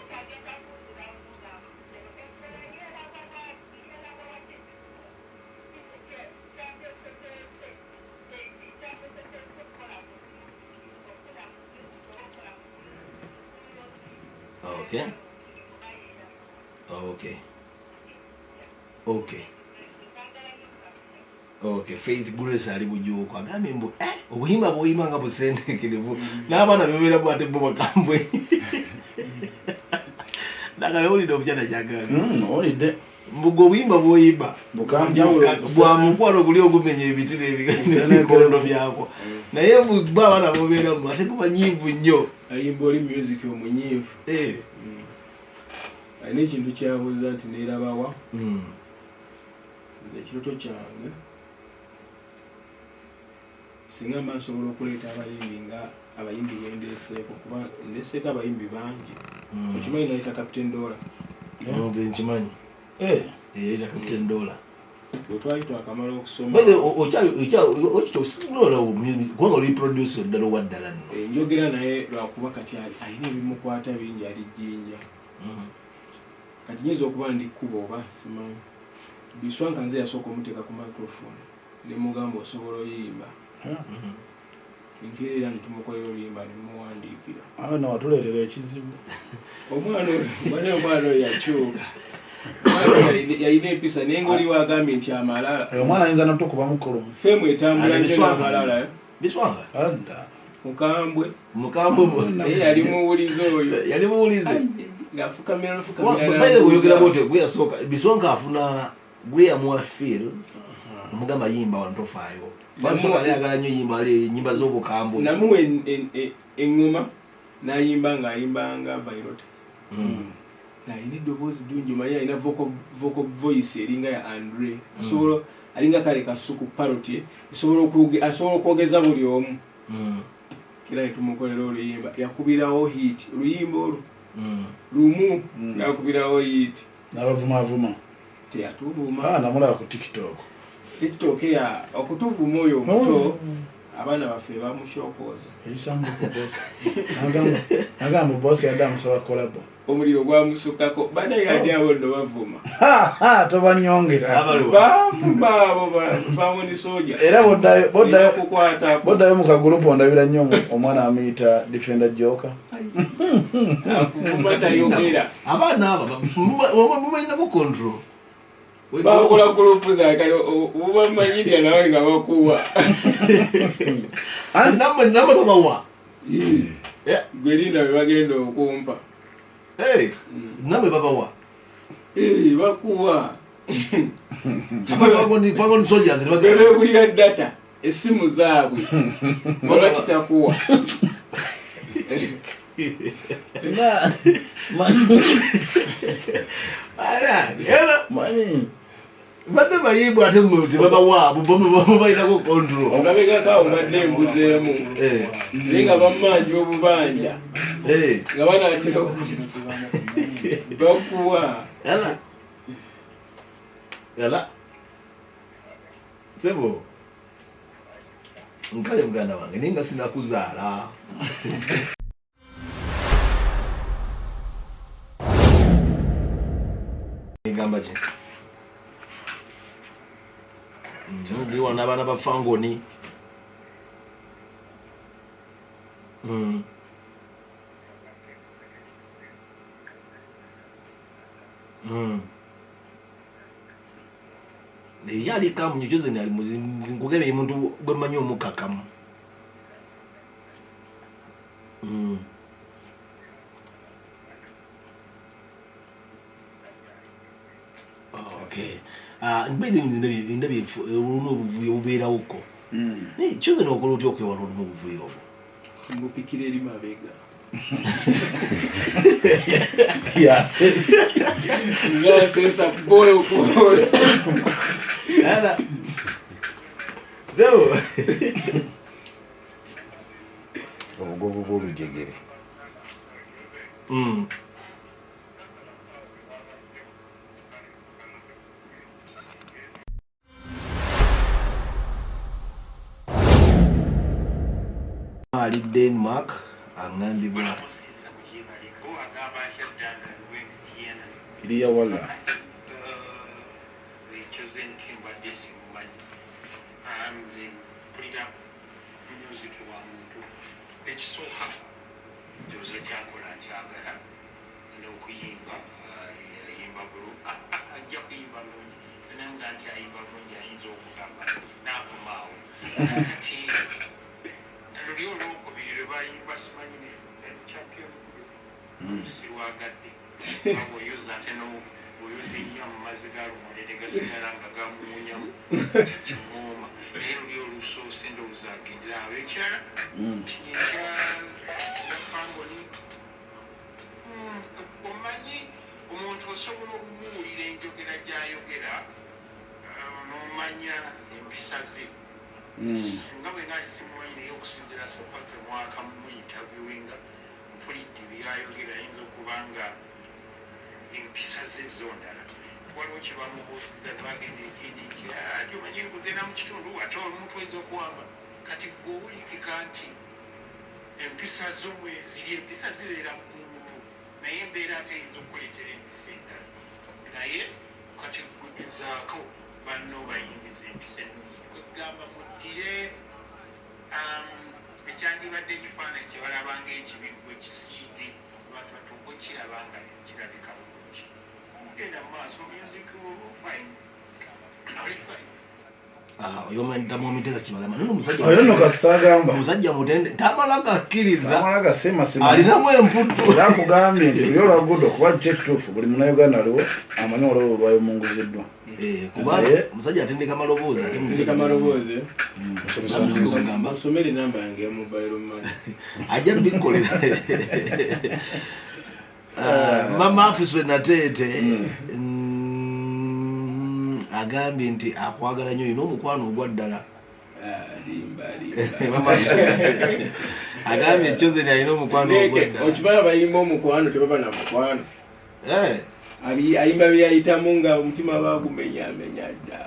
Okay, Faith Grace ali bujuuko agambye mbu obuyimba bwoyimba nga busendekerevu n'abaana bebeera bwate bo bakambwe nakale olidde obukyana kyagaga olidde mbuga obuyimba bwoyimba bwamukwano oguli ogumenya ebitira ebikondo byako naye bwe abaana bobeeramu ate bubanyiivu nnyo ayimba oli music omunyiivu alina ekintu kyabuuza nti neerabawa nze ekiroto kyange singa mba nsobola okuleeta abayimbi nga abayimbi bendeseeko kuba ndeseeko abayimbi bangi okimanyi nayita Captain Dollar nze nkimanyi yayita Captain Dollar twali twakamala okusoma kubanga oliproduce ddala owaddala nno njogera naye lwakuba kati alina ebimukwata bingi ali jjinja kati nyinza okuba ndi kkuba oba simanyi Biswanka nze yasooka omuteeka ku microphone ne mugamba osobola oyimba nkeerera nitumukolera oluyimba nemuwandiikira nawatuleetera ekizibu omwana oyo yakyuka yalina empisa naye ngaoli wagambye nti amalala omwana ayinza natukuba mukolo ffe mwetambula nnamalala Biswanga mukambwe naye yali muwulize oyo yali muwulize ngafukamiraoyogera bwotyo gwe yasooka Biswanga afuna gwe yamuwa feel omugamba yimba wantofaayo ayagala nnyo yimba nyimba z'obukambwe namuwa eŋŋoma n'ayimba ng'ayimbanga Bayrota ng'alina eddoboozi ddungi omanyi alina vocal voice eringa ya Andre asobola alinga kale kasuku paroti asobola okwogeza buli omu kera netumukolera oluyimba yakubirawo hit oluyimba olwo lumu yakubirawo hit nabavumavuma teyatuvuma namulaba ku TikTok ya okutuvuma oyo omuto abaana baffe bamushokooza nagamba bosi yadde amusaba kolabo omuliro gwamusukako banaye adi abo nno bavuma tobanyongera bavuma abo bavamo soja era boddayo mu kagurupu ondabira nnyo omwana amuyita Defender Joka akuvuma tayogera abaana abo mubalinako control bakola gurupu zakale ubamanyirya nawe nga bakuwa namwe babawa gwelinda bebagenda okumpa namwe babawa bakuwa soldiers data esimu zaabwe olwakitakuwa badde bayibwa ate muti babawaabo balinako control omabegakawo badde embuzeemu naye nga bamanja obubanja nga banatera bakuwa yala sebo nkale muganda wange naye nga sinakuzaala ngamba ki ndiwa n'abaana ba Fangoni yali kamu nyoze ni ali muzinkugebeye muntu gwemanyi omukakamu okay mbede ndabye obuvuyo bubeerawo ko kyoze nokola otya okwewala olumu obuvuyo obwo ngupikira eri mabega ngasesa boyo kuola ala zebo obugovu bw'olujegere ali Denmark angambibwa iriya wala ekisooka njoza kyakola kyagala n'okuyimba yayimba bulu ajja kuyimba bulungi nanga nti ayimba bulungi ayinza okugamba n'akomaawo kati luli olwokubiri lwe bayimba simanyi champion sirwagadde awoyoza ate nowoyoza ennyo mu mazzi galumulere gasigala nga gamuwunyamu kimuuma naye luli olusoose ndowooza agendera awo ekyala kino ekya Fangoni omanyi omuntu osobola okumuwulira enjogera gy'ayogera n'omanya empisa ze singa bwe naali simumanyi naye okusinziira sopaka mwaka mu interviewinga mpulidde byayogera ayinza okuba nga empisa ze zondala waliwo kye bamubuuziza bagenda ekindi nti ati omanyiri kugenda mu kitundu ate omuntu oyinza okuwamba kati gwe owulikika nti empisa z'omweziri empisa zibeera mu muntu naye embeera ate eyinza okukoletera empisa endala naye kati kugezaako banno bayingiza empisa ennungi kwegamba muddire ekyandibadde ekifaananyi kye balabanga ekibiggu ekisiige abantu batuuko kiraba nga kirabika bulungi mugenda mu maaso music fine oyomentamu omiteeza kibalama nno omusajja oyo nno kasita agamba omusajja mutende tamala gakkiriza amala gasemasema alinamu emputtu nakugambye nti luli olwagudo kuba kyo ekituufu buli munauganda aliwo amanyi olwo lwayomunguziddwa kuba omusajja atendeka maloboozi atendeka maloboozi musomere namba yange ya mobile money ajja bikolera mama afiswe nateete agambye nti akwagala nnyo ina omukwano ogwa ddala agambye ekyozeni alina omukwano ogwaddala okibala bayimba omukwano tebaba na mukwano ayimba byayitamu nga omutima bagumenyamenya dda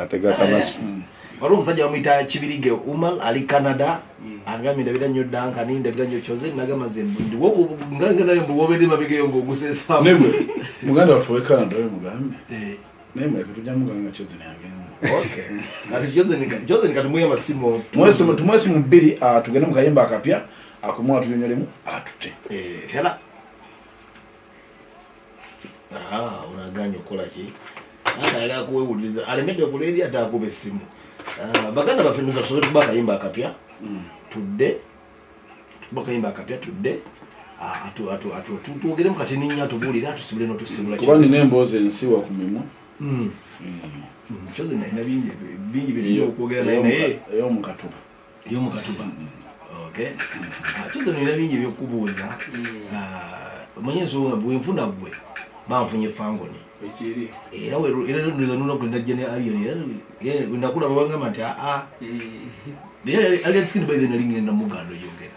ategatabasu waliwo omusajja bamuyita kibirige umal ali canada agambye ndabira nnyo dankani ndabira nnyo kyozeni nagamaze ndiwogangenayo mbuwobeere mabigeyo ngaogusesamu muganda waffe we canada we mugambe naye muleke tujja muganga kyozeni agenda kyozeni katumweyo amasimu tumwesimu bbiri tugende mu kayimba akapya akumu atunyonyolemu atute hela unaganya okukola ki yali akuwewuliriza alemedde okuleeri ate akuba essimu baganda baffe nuza tusobola tuba akayimba akapya tudde tuwogeremu kati ninya tubuulire atusimule notusibula kuba nina emboozi ensiwa ku mimwa kyoze nalina bingi birina okwogera naye ey'omukatuba kyoze nalina bingi ebyokubuuza omanye ensonga bwenfuna gwe banfunye fangoni era ndoza ne alien nakulaba bangamba nti alien skin by the nalingenda mugando yogera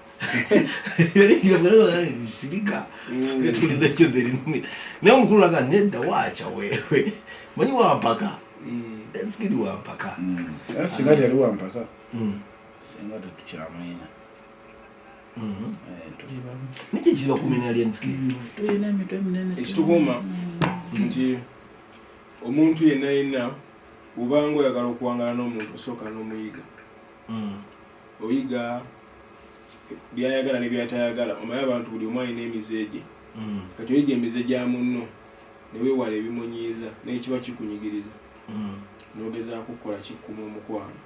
sirika tuliza ekyoze erinumi naye omukulu laga nedda waaca wewe manyi wampaka skidi wampaka singa tyali wampaka singa tetukyamwina nikyo kiziba kumenya alien skin ekitukuuma nti omuntu yenna yenna obanga oyagala okuwangala n'omuntu osooka n'omuyiga oyiga byayagala ne byatayagala omanyi abantu buli omu alina emize gye kati oyiga emize gya munno neweewala ebimunyiiza n'ekiba kikunyigiriza n'ogezaako okukola kikkuma omukwano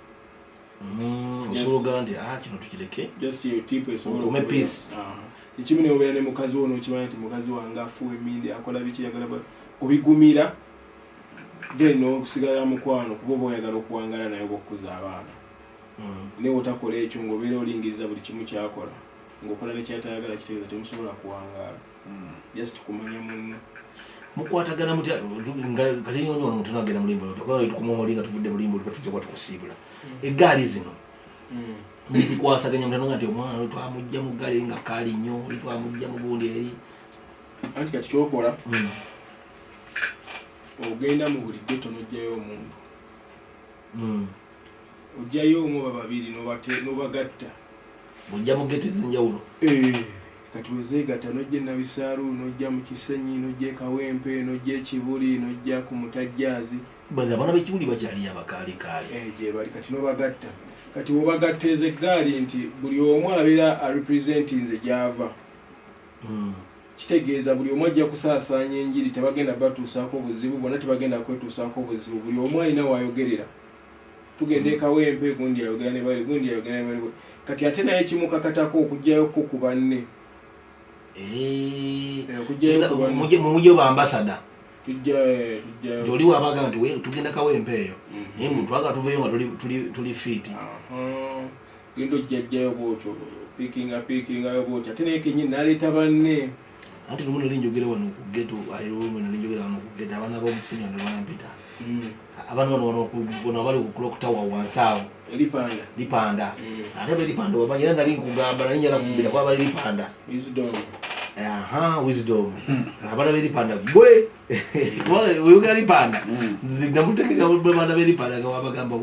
osobola nti kino tukireke just your tip okume peace ekimu neobeera ne mukazi wo n'okimanya nti mukazi wange afuwa emindi akola biki yagala obigumira then n'okusigala mukwano kuba oba oyagala okuwangala naye obokkuza abaana naye otakola ekyo ng'obeera olingiriza buli kimu kyakola ng'okola nekyatayagala kitegeeza temusobola kuwangaala just kumanya munno mukwatagana mutya kati nyonyo omuntu nagenda mulimbo tukumomoli nga tuvudde mulimbo tujja kuba tukusiibula eggaali zino nizikwasaganya mutano nga nti omwana we twamujja mu ggaali nga kaali nnyo oli twamujja mu gundi eri anti kati kyokola ogenda mu buli ggeto n'ojjayo omuntu ojjayo omu oba babiri n'obagatta ojja mu ggeto ez'enjawulo kati wezeegatta n'ojja enabisaalu n'ojja mu kisenyi n'ojja ekawempe n'ojja ekibuli n'ojja ku mutajjaazi abaana b'ekibuli bakyali abakaalikaali gye bali kati n'obagatta kati wobagatta ez'eggaali nti buli omu abeera arepresentinze gy'ava kitegeeza buli omu ajja kusaasaanya enjiri tebagenda batuusaako buzibu bonna tebagenda kwetuusaako buzibu buli omu alina waayogerera tugenda ekawempe gundi ayogera ne bali gundi ayogera ne bali kati ate naye kimukakatako okugjayoko ku banne mumujje baambasada tujja oli wabaga nti tugenda kawempe eyo naye muntu waga tuveyo nga tuli fiiti genda ojjajjayo bwotyo piikingayo bwotyo ate naye kenyini naleeta banne anti lumu linjogera wano ku ghetto ayirumu linjogera wano ku ghetto abana b'omusinga ne banampita abana bano bona bali ku clock tower wansawo lipanda ate belipanda wabanyira nali nkugamba nali nyala kubira kwa bali lipanda wisdom abana belipanda gwe weyogera lipanda namutegerera abana belipanda nga wabagamba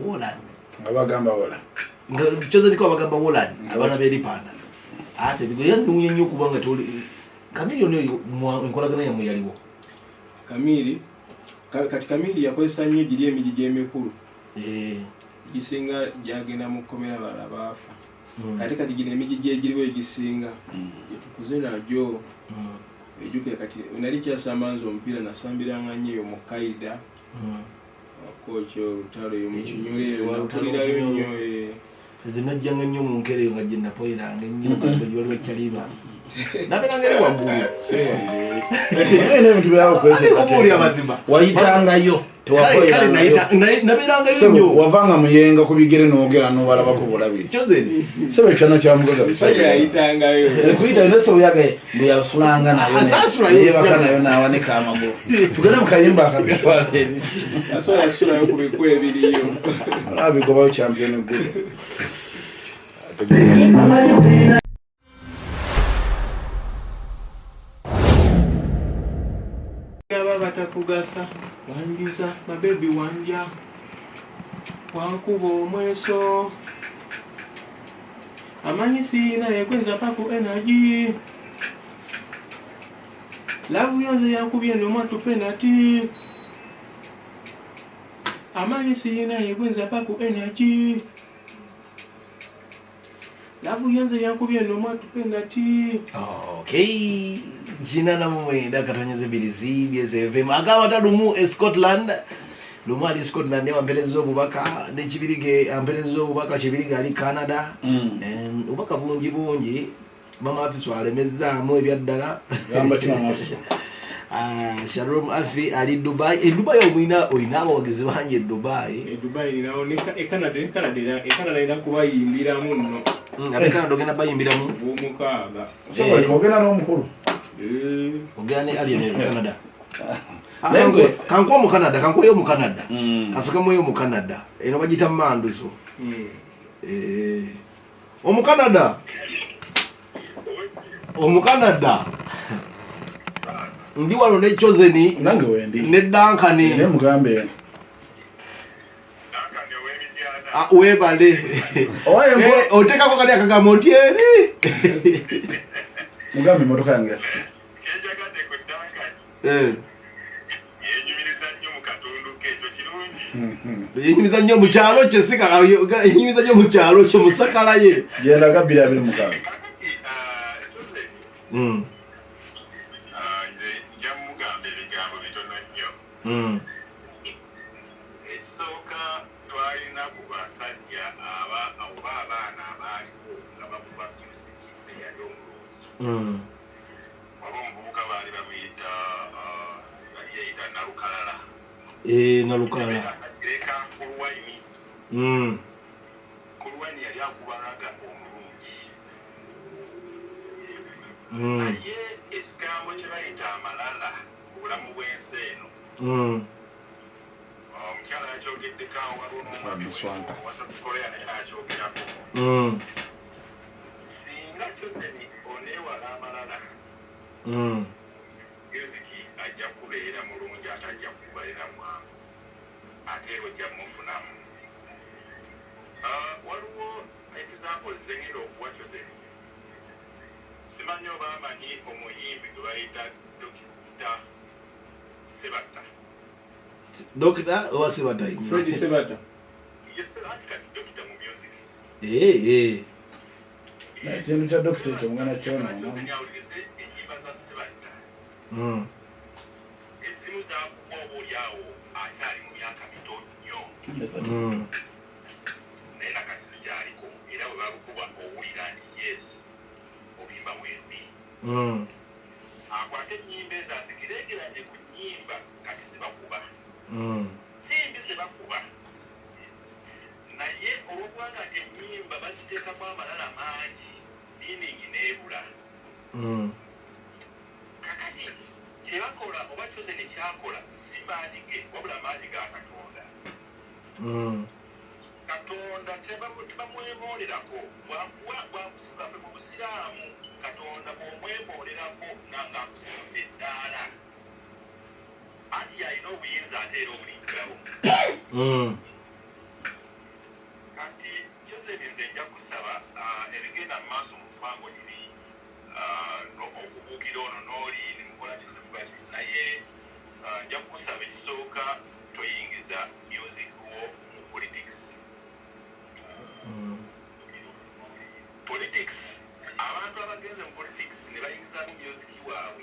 wola nga choze ndiko abagamba wola abana belipanda ate bigoya nunye nnyo kubanga toli Kamili ono enkolagana yamwe yaliwo kati Kamili yakozesa nnyo giri emijiji emikulu gisinga gyagenda mu kkomera bala baafa kati gino emijiji egiriwo egisinga gyetukuze nagyo ejjukira kati nali kyasamanza omupiira nasambiranga nnyo eyo mu Kaida wakokyo olutalo eyo mu Kinyole napulirayo nnyo zinajjanga nnyo mu nkere nga gye napoyeranga ennyo kati waliwo kyaliba nabiranga eri waggulu ebintu byawo wayitangayo nabirangayo nnyo wavanga muyenga ku bigere n'ogera n'obalabako bulabi sebe kyano kyamugaga kuyita nese oyagaye mbuyasulanga nayeyebaka nayo nawanika amagulu tugende mu kayimba akabitwaleni asolayo ku biku ebiriyo abigobayo champion eggulu batakugasa wanjuza mabebi wanja wankuba omweso amanyi siina yekweza paku energy lavu yonze yankubye nomwatu penati amanyi siina yekweza paku energy lavu yonze yankubye nomwatu penati okay jina na mwenda katonyeze bilizi BSFM agaba tadumu Scotland lumu ali Scotland ya mbelezo obubaka n'ekibirige ambelezo obubaka kibirige ali Canada ubaka bungi mama afiso alemezaamu ebyaddala gamba tima maso Shalom Afi ali Dubai Dubai oyina abawagizi bangi Dubai ninaoneka Canada ina kubayimbira muno Canada ogenda bayimbiramu omukaaga ogenda n'omukulu ogane ali Canada kanko mu Canada kanko yo mu Canada kasoka mu yo mu Canada eno bagita manduzo omu Canada ndi wano ne Chozeni nange wendi ne Dankani ne mugambe webale otekako kali akagamba otyeri mugambe motoka yange yasi yenyumiza nnyo mu kyalo kye sikala yenyumiza nnyo mu kyalo kye musakala ye genda gabbiri abiri mukaga ekisooka twalina ku basajja oba abaana abaaliko nga bakuba musiki eyali omulungi waba omuvubuka baali bamuyita yali yeyita nalukalala akakireka kulwaini yali akubalaga omulungi naye ekigambo kye bayita amalala ku bulamu bw'ensi eno omukyala yakyogeddeko awo waliwo n'omwami wasatukoleya naye nakyogerako singa Chozeni oneewala amalala musiki ajja kubeera mulungi ate ajja kubalira mwangu ate era ojja mufunamu waliwo examples zengenda okuwa Chozeni simanyi oba amanyi omuyimbi gwe bayita Dokita oba Sebata Fred Sebata ekintu kya dokita ekyo mugana kyona ezimu zakuba obaoliawo akyali mu myaka mito nnyo naye nakati zikyaliko era bwe balukuba owulira nti yes obuyimba bwendi akwate ennyimba ezo azigeregeranye ku nnyimba kati zibakuba simbi zebakuba naye olwokubanga nti ennyimba baziteekamu amalala mangi miiningi n'ebula kyebakola oba kyose nekyakola si maanyi ge wabula maanyi ga Katonda. Katonda tebamwemoolerako bwakufuga fe mu busiraamu Katonda bw'omwemoolerako nanga akusibudde eddaala anti yalina obuyinza ate era obulingirawo. Kati Joseph nze nja kusaba ebigenda mu maaso mu bufango ni bingi okubuukira ono n'oli nimukola kizibwaki naye nja kukusaba ekisooka toyingiza music wo mu politics. Politics abantu abagenze mu politics ne bayingizamu music waabwe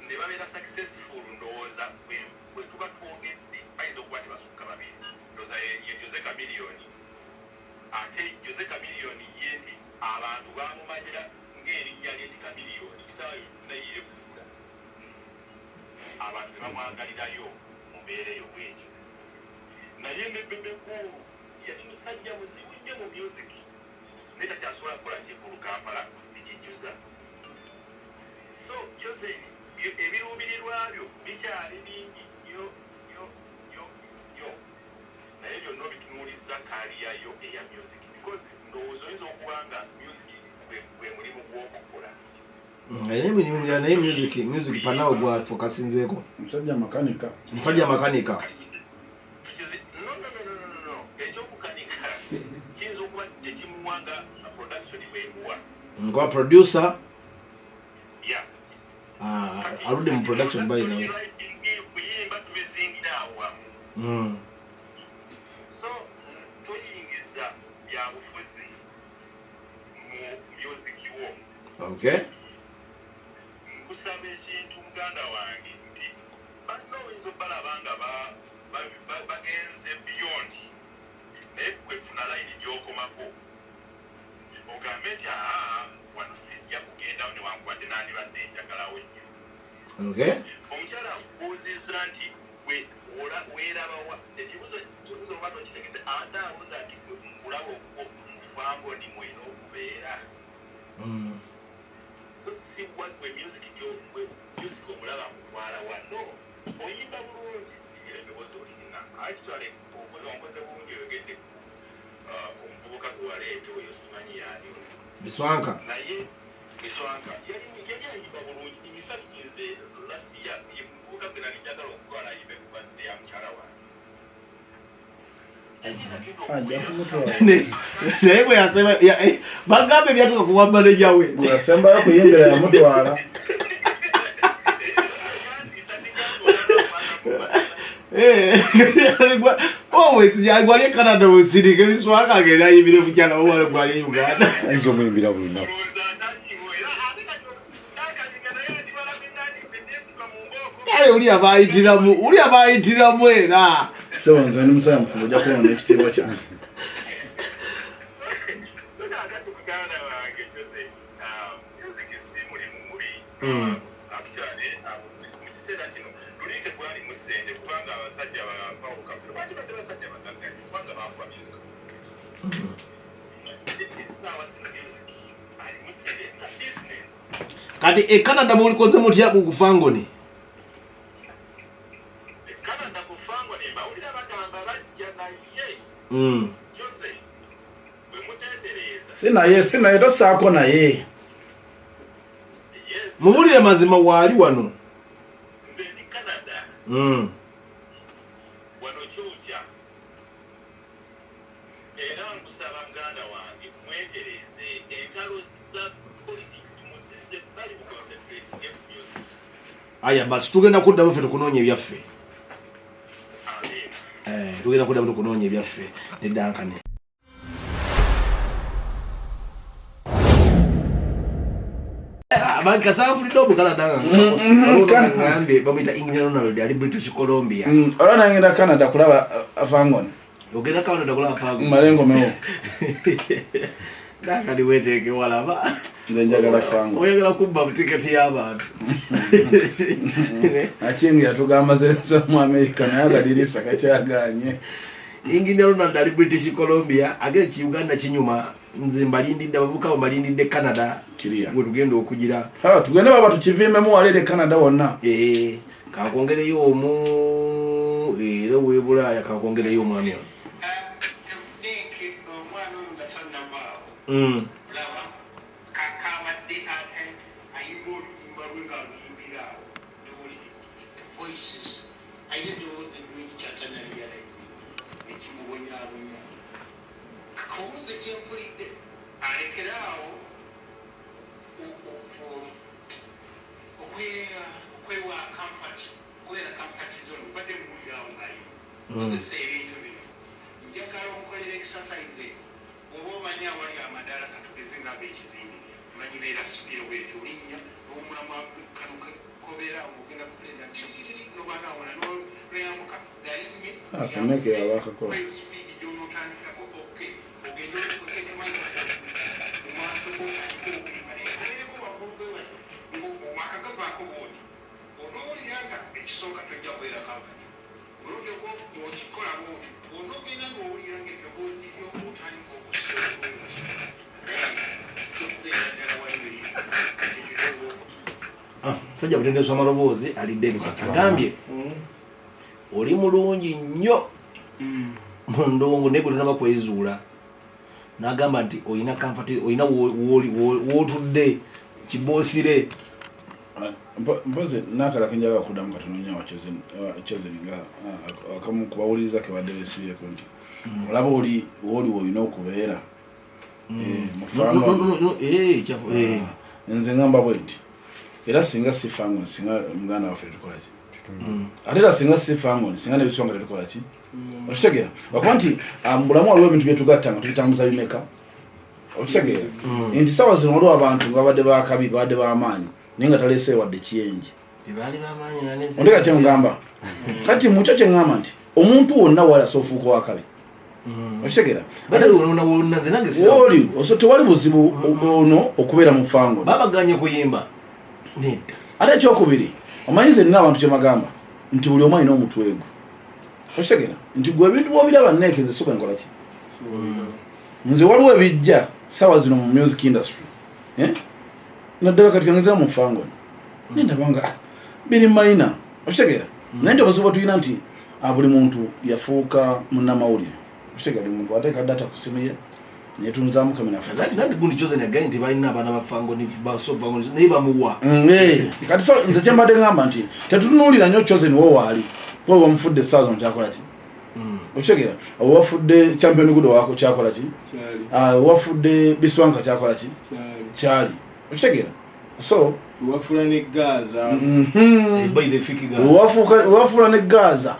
ne babeera successful ndowooza bwe tuba twogedde bayinza okuba tebasukka babiri ndowooza ye Jose Chameleone ate Jose Chameleone ye nti abantu bamumanyira ng'erinnya lye nti Chameleone kisaawa yonna yeefuula abantu ne bamwagalirayo mu mbeera eyo bwetyo naye ne Bebe Cool yali musajja muzibu nnyo mu music naye takyasobola kukola kikulu Kampala zikijjuza. So Jose ebiruubirirwa byo bikyali bingi yo naye byonna obitunuuliza kaaliyayo eya music because ndowooza oyinza okuba nga music gwe mulimu gw'okukola alina emirimu mirala naye music panawo gwafokasinzeeko musajja makanika ekyokukanika kiyinza okuba tekimuwanga production bwemuwa nkuba producer ya aludde mu production by nawe kuyimba tubizingira awo wamu. So toyingiza byabufuzi mu music wo. Okay. Nkusaba ekintu muganda wange nti banno oyinza obalaba nga bagenze beyond naye kwefuna layini gy'okomako ogambe nti wano sijja kugendawo newankubadde nandibadde njagalawo nnyo. Okay. Omukyala akubuuzizza nti weerabawa ekibuzo oba tokitegedde ate abuuza nti nkulaba mufango ni mwena okubeera so si gwe music omulaba akutwala wano oyimba bulungi ebirobozi olina actually onkoze bulungi oyogedde omuvubuka gwewaleete oyo simanyi yaani Biswanka naye Biswanka yali ayimba bulungi infact nze lasiya yemuvubuka gwe nali njagala okutwala ayimbe ku badde ya mukyala wange naye bwe yasema bagambe byatuka kuwa maneja we bweyasembayo kuyimbira yamutwala gwali e Canada musirike Biswanka agenda ayimbire mukyala wewale gwali e Uganda ayinza omuyimbira buli lunaku aye uli abayitiramu era sebo nze ndi musaya mufuba ojja kubona ekitiibwa kyange kati e Canada mulikoze mutya mu kufangoni Canada kufangoni mawulira bagamba bajja naye Jose bwe muteetereza sinaye tosaako naye mubulire mazima waali wano nze ndi Canada wano Georgia era nkusaba muganda wange mwetereze entalo za politics muzize bali mu concentrate ne music. aya basi tugenda kuddamu ffe tukunoonya ebyaffe tugenda kuddamu tukunoonya ebyaffe neddankane kasanfulidde omukanada ngambe bamuyita England Ronald ali British Columbia olwa nagenda Canada kulaba afangoni ogenda Canada kulaba afangoni malengomewo nakali weteeke walaba nze njagala fango oyagala kubba butiketi y'abantu akingi yatugamba zeza mu America naye agadirisa kakyaganye England Ronald ali British Columbia age ki Uganda kinyuma nze mbalindidde abavubuka bo mbalindidde Canada kiriya gwe tugenda okugira tugende baba tukiviimemu walere Canada wonna kankongereyo omu era webulaaya kankongereyo omwami ono laba kakabadde ayimba oluyimba lwe nga luyimbira awo voices ayina eddoboozi eddungi kyatanaliyalaizi ekimubonyaabonya kamubuze kyempulidde alekera awo okwewa kampati okubeera kampati zona obadde muwulirawo ngayo kozesa ebintu bino njagala omukolera exercise oba omanyi awali amadaala katugeze ngaba ekizimbe manyi beera sibira bwetyo olinnya n'omulamu kano kobeera ogenda kukolera tiririri nobanawona noyamuka galinnye akameke abakakola sipiidi gyonotandikako oke ogende okekemayi omwaso gobereko waggulu bwewati akagavaako booti onoowulira nga ekisooka tojja kubeera kampani oludde okikola booti onoogenda ngaowulira nga eddoboozi ly'okutandika sajja butendeso amaloboozi alidde ebisatu agambye oli mulungi nnyo mu ndongo naye gwe tonaba kwezuula n'agamba nti olina kamfati olina wootudde kiboosire mpozi nakala kenjaga kuddamu katononya wakyozeringa akamu kubawuliriza kebadde besibyeko nti olaba oli olina okubeera nze ngamba bwe nti era singa sifangoni singa muganda waffe tukolaki ate era singa sifangoni singa nebisonga tetukolaki okitegeera wakuba nti mubulamu waliwo ebintu byetugatta nga tubitambuza bimeka okitegeera nti sawa zino waliwo abantu nga babadde bakabi babadde bamaanyi naye nga taleese wadde kiyenje ondeka kyemugamba kati mukyo kyeŋŋamba nti omuntu wonna wali asofuuka wakabi okitegeera oli tewali buzibu ono okubeera mu fangoni babaganye kuyimba nedda ate ekyokubiri omanyi nze nina abantu kyemagamba nti buli omu alina omutwe gwe okitegeera nti gwe ebintu bwobiraba neekeze si bwenkola ki nze waliwo ebijja sawa zino mu music industry naddala kati kangezera mu fangoni nendabanga biri mayina okitegeera naye nti obuzibu tulina nti buli muntu yafuuka munnamawulire okitegeera buli muntu ateeka data ku simu ye netunzaamu kaminafgundi Chosen agaye nti balina abaana bafangoni naye bamuwa kati so nze kyembadde ngamba nti tetutunuulira nnyo Chosen wowaali kuba bamufudde essaawa zino kyakola ki okitegeera owafudde champion good wako kyakola ki owafudde biswanka kyakola ki kyali okitegeera so wafula ne Gaza wafula ne Gaza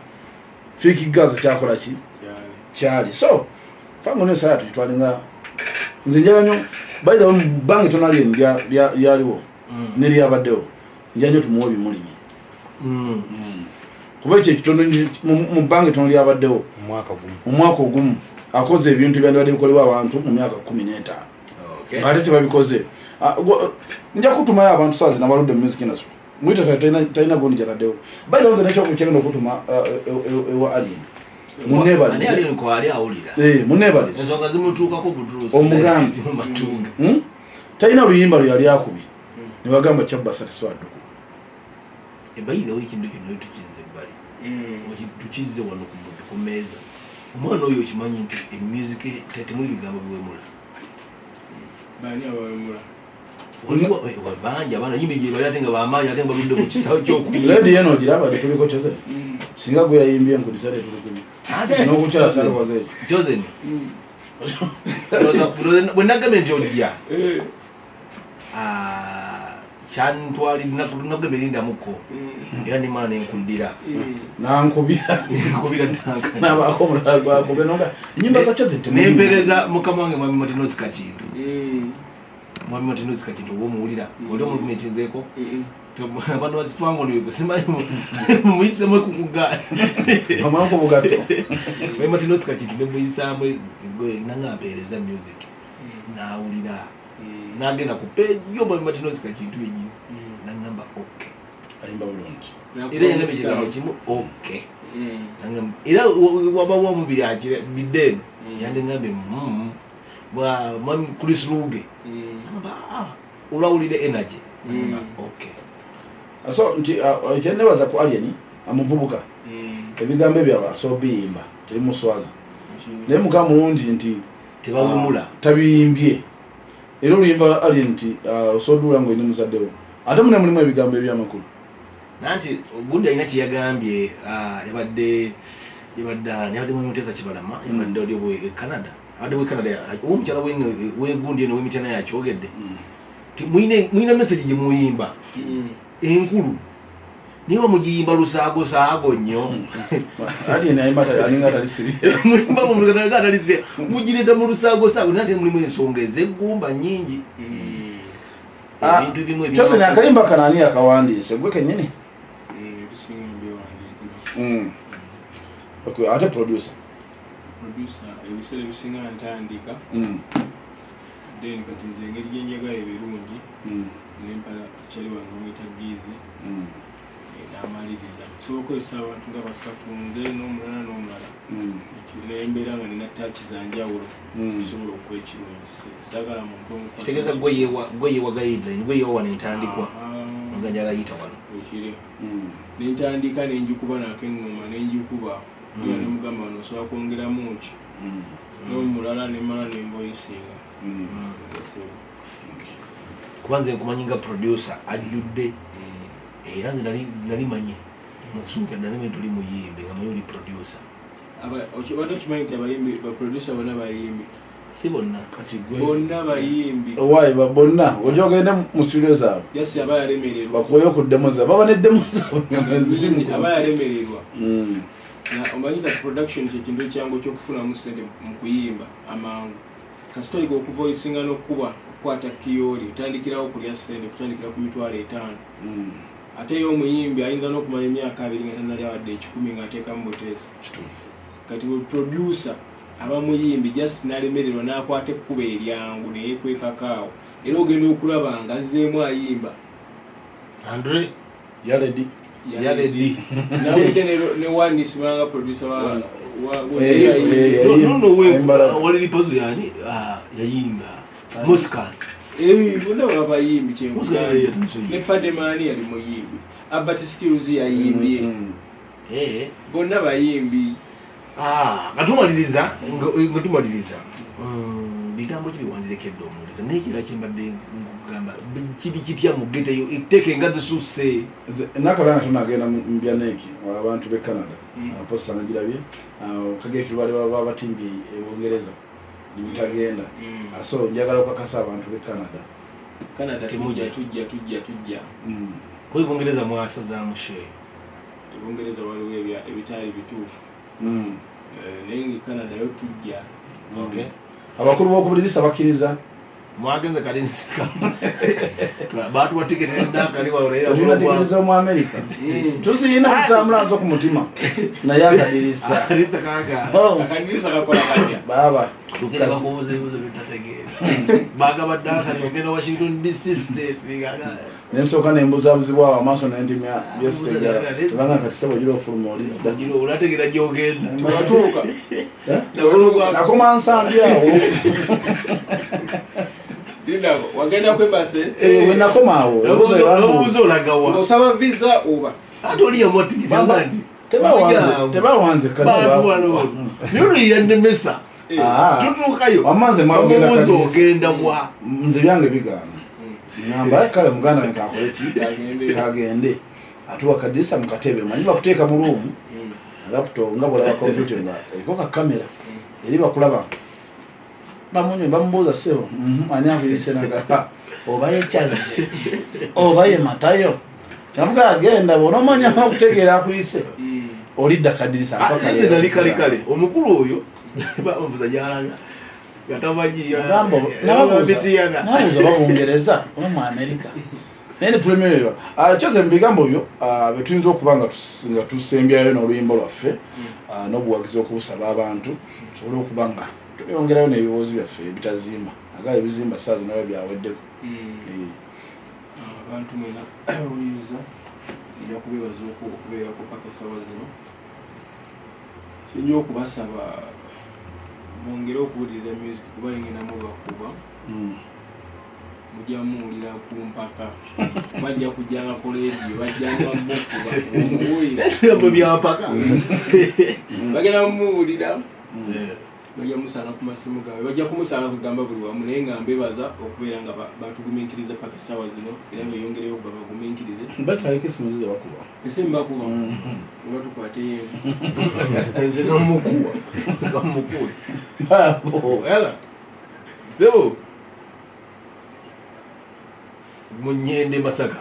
fiki Gaza kyakola ki kyali so fangoni esaya tukitwalinga nze njaga nnyo bayiza bange tonali lyaliwo neryabaddewo njaga nnyo tumuwa ebimulimi kuba ekyo ekitono mu bange tono lyabaddewo omwaka ogumu akoze ebintu ebyandibadde bikolebwa abantu mu myaka 15 ate tebabikoze nja kutumayo abantu saazi nabaludde mu music industry mwita talina gondi jaladdewo bayiza nze nekyokukyagenda okutuma ewa alien omugambi talina luyimba lwe yali akubi nebagamba kyabba satiswadduku ebayirewo ekintu kino tukize ebbali tukize wano ku meeza omwana oyo okimanyi nti emusic temuli bigambo biwemula bangi abaana yimbe gyebali ate nga bamaanyi ate nga baludde mu kisawo kyokuyimba ledi yeno ogiraba tetuliko Chosen singa gwe yayimbye enkudisale tulukumi n'okukyala salikoze ekyo Chosen bwe nagambye nti olirya kyantwalinagambe lindamuko era nimala nenkuddira nankubira nabaako omulala gwakube noga enyimba za Chosen nempereza mukama wange mwami Martinosi Kakintu mwami Martinosi Kakintu oba omuwulira oli omulumenti nzeeko abantu bazifangoni simanyi muyisemu kukugaali amanko bugato mwami Martinosi Kakintu nemuyisamu nanga ampereza music nawulira nagenda ku page yo mwami Martinosi Kakintu yenyini nangamba okay ayimba bulungi era yangambe kigambo kimu okay nangamba era wabawo omubiri akire bidden yandengambe mwami Chris Luge ulawulire energy okay so nti kyennebaza ku Alien amuvubuka ebigambo byaba so biyimba tebimuswaza naye mukama mulungi nti tebawumula tabiyimbye era oluyimba Alien nti osodula ngo ine muzaddewo ate mulimu ebigambo ebyamakulu nanti gundi alina kyeyagambye yabadde mumutesa Kibalama yabadde oli obwe Canada abadde bwe Canada omukyala wegundi eno wemityana yakyogedde ti mwina message gye muyimba enkulu niba mugiyimba lusaago nnyo mugireta mu lusaago nate mulimu ensonga ezeggumba nnyingi ebintu bimu kyotene akayimba kanani akawandiise gwe kennyini ate producer ebiseera ebisinga ntandika then kati nze engeri gyenjagala ebirungi nempala kyali wange omuyita gizi n'amaliriza sokozesa abantu nga basatu nze n'omulala nembeera nga nina taaki zanjawulo okusobola okuwa ekirungi sagala muntu kitegeeza gweyewa guideline gweyewa wano entandikwa nga njala yita wano ekiri nentandika nenjikuba nakengoma nenjikuba nemugamba wano osobola kwongeramu ki n'omulala nemala nemboyisinga kuba nze nkumanyi nga producer ajjudde era nze nali manyi mukusuuka nalime tuli muyimbi nga manyi oli producer obadde okimanyi nti abayimbi baproducer bonna bayimbi si bonna bonna bayimbi owayi bonna ojja ogende mu studio zaabwe yasi aba yalemererwa bakuweyo ku ddemo zaabwe baba n'eddemo zaabwe aba yalemererwa omanyi kati production kyekintu ekyangu ekyokufunamu ssente mu kuyimba amangu kasita oyiga okuvoisinga n'okkuba okukwata kiyooli otandikirawo kulya ssente kutandikira ku mitwalo 5 ate yo omuyimbi ayinza n'okumala emyaka 2 nga tanali awadde 10 ng'ateekamu buteesi kati bwe producer aba muyimbi just n'alemererwa n'akwata ekkuba eryangu neyekwekakaawo era ogenda okulaba nga azzeemu ayimba Andre yaledi nawulidde ne wandisi banga producer waliri pozo yani yayimba Muskan bonna babayimbi kyenkugambye ne Pademani yali muyimbi Albert Skills yayimbye bonna bayimbi ngatumaliriza bigambo ki biwandirekedde omuwuliza nekira kyembadde nkugamba kiri kitya mu geta yo etteeka engazi susse nakalanga tunagenda mu byaneki abantu be Canada aposta nagirabye kageki bali baba batimbye ebungereza nimutagenda so njagala okukakasa abantu be Canada tujja ko ebungereza mwasa za mushe ebungereza waliwo ebitali bituufu naye Canada yo tujja abakulu b'okubulirisa bakkiriza mwagenze kalinisika bantu bategerera endakali waolairategereza mu America tuziyina kutambula nzo ku mutima naye akadirisa akadirisa kakola katya baba tukira bakubuza ebibuzo bitategeera bagaba dakali ogenda Washington DC state nensooka nembuzabuzibwawo amaaso nentimya byesitegera tubanga kati sebo gira ofuluma oli olategeera gyogenda batuuka nakoma nsambi awo wagenda kwebase wenakoma awo obuuza olagawa ng'osaba visa oba ate oliya muwatikitambandi tebawanze nolweyannemesa tutuukayo amaze omubuuza ogenda bwa nze byange bigaana ngamba kale muganda wange kakole ki kagende atuwa kadirisa mu katebe manyi bakuteeka mu ruumu laptop nga bwolaba kompyuta nga eriko kakamera eri bakulaba bamunye bamubuuza sebo ani akuyise naga oba yekyazize oba ye matayo navuga agenda bonomanya akutegeera akuyise olidda kadirisa nali kale omukulu oyo bamubuuza gyalaga nabuuza babungereza oba mu America naye ne tulemererwa kyoze mu bigambo byo betuyinza okuba nga tusembyayo n'oluyimba lwaffe n'obuwagizi okubusaba abantu tusobole okuba nga tuyongerayo n'ebibuuzi byaffe ebitazimba agala ebizimba saa zino byaweddeko abantu mwena owuliriza ejja kubeebaza okubeerako paka esawa zino kinywa okubasaba bongere okuwuliriza music kuba ngenda mubakuba mujja muwulira ku mpaka bajja kujjanga ku leediyo bajjanga mukuba omuwulira mu byampaka bagenda muwulira bajja musanga ku masimu gaabwe bajja kumusanga kugamba buli wamu naye nga mbebaza okubeera nga batugumiikiriza paka essaawa zino era beeyongereyo okuba bagumiikirize bataleka esimu zize bakuba esimu bakuba oba tukwateyo nze nomukuwa kamukuwa ela sebo Munyende Masaka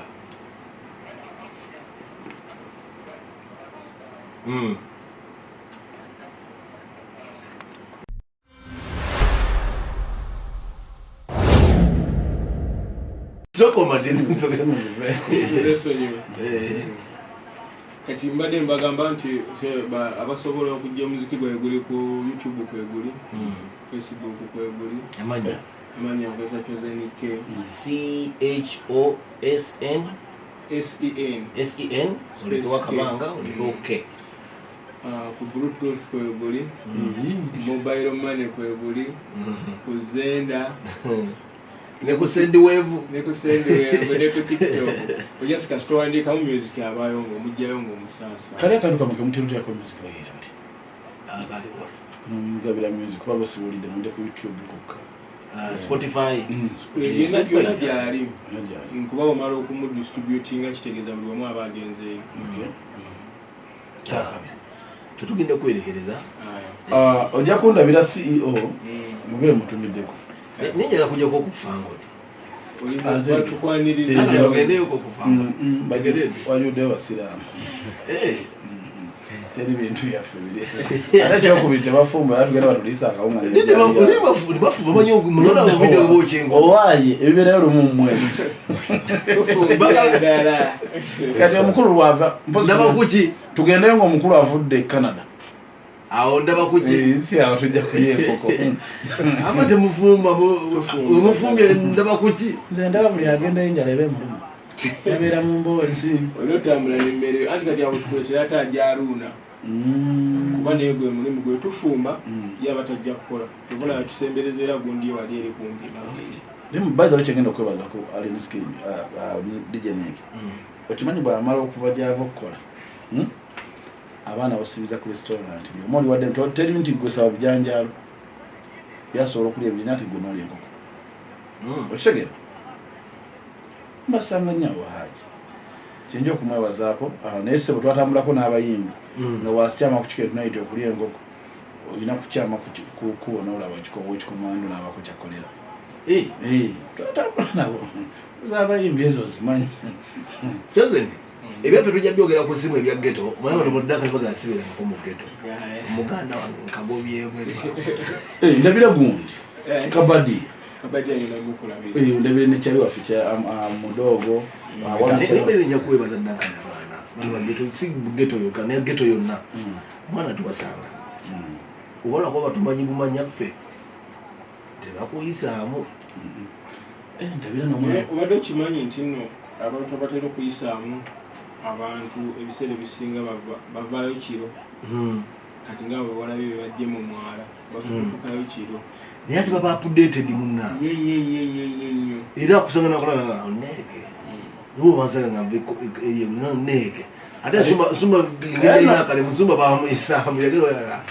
kati mbadde mbagamba nti abasobola okujja muziki gweguli ku YouTube kweguli Facebook kweguli amanya nkwesa chozenike CHOSN uliko wakabanga uliko okay ku Bluetooth kweguli mobile money kweguli ku Zenda neku SendWave ne ku TikTok ojasika stowandika mu music abayo ngo mujjayo ngo musasa kale kantu kamuke muterutu yako music bayita ati akali wa mugabira music kuba basiwulidde munde ku YouTube kokka Spotify yena byona byali nkuba omala okumudistributinga kitegeeza buli wamu abagenzeeyo kyakabi tutugende kwerekereza ojja kundabira CEO mube mutumiddeko ninjala kujja kokufango batukwaniriza bagendeyo kokufango walioddeyo basiraamu teri bintu byaffe biri ate kyokubiri tebafumba batugenda batuliisangawo bafumba manyi ogumunona video bochengo owaaye ebibeerayo lumu mumwezi kati omukulu lwava ndabakuki tugendeyo ngaomukulu avudde Canada awo ndabakuki si awo tujja kulya enkoko ama temufumba omufumbye ndabakuki nze ndaba buli agendayo enjala eba emuluma nabeera mu mboozi olwotambula nemmere anti kati awo tukuletera ate ajaluuna kuba naye gwe mulimu gwe tufumba yaba tajja kukola tukola tusembereza era gundi wali eri kumpi baza kyengenda okwebazako alinski DJ Nick okimanyi bwamala okuva gyava okukola abaana basibiza ku restaurant byomoli wadde teri nti gusaba bijanjalo yasobola okulya ebijanja ati gwe noli enkoko okitegera mbasanga nnyawo haji kyenja okumwebazaako naye sebo twatambulako n'abayimbi nowaasikyama ku kikeetu naite okulya enkoko olina kukyama kuwona olaba ekikomandu naabako kyakolera twatambula nabo z'abayimbi ezo zimanyi kyozeni ebyaffe tujja byogera ku simu ebya ghetto mwana bano muddaka nibagasibirangako mu ghetto omuganda wange nkagobyemu ndabira gundi kabadi ndabire nekyali waffe kya mudogo nja kwebaza ddaka nabaana bano baghetto si ghetto yokka naye ghetto yonna mwana tuwasanga obalako batumanyi bumanyaffe tebakuyisaamu obadde okimanyi nti nno abantu abatera okuyisaamu abantu ebiseera ebisinga bavaayo kiro kati nga bwe walabye bebajje mu mwala bafuukayo kiro naye ati baba updated munna nnyo era kusanga nakolanga neeke nibo bansanga nga neeke ate sumba ngerinakale musumba bamuyisaamu yagera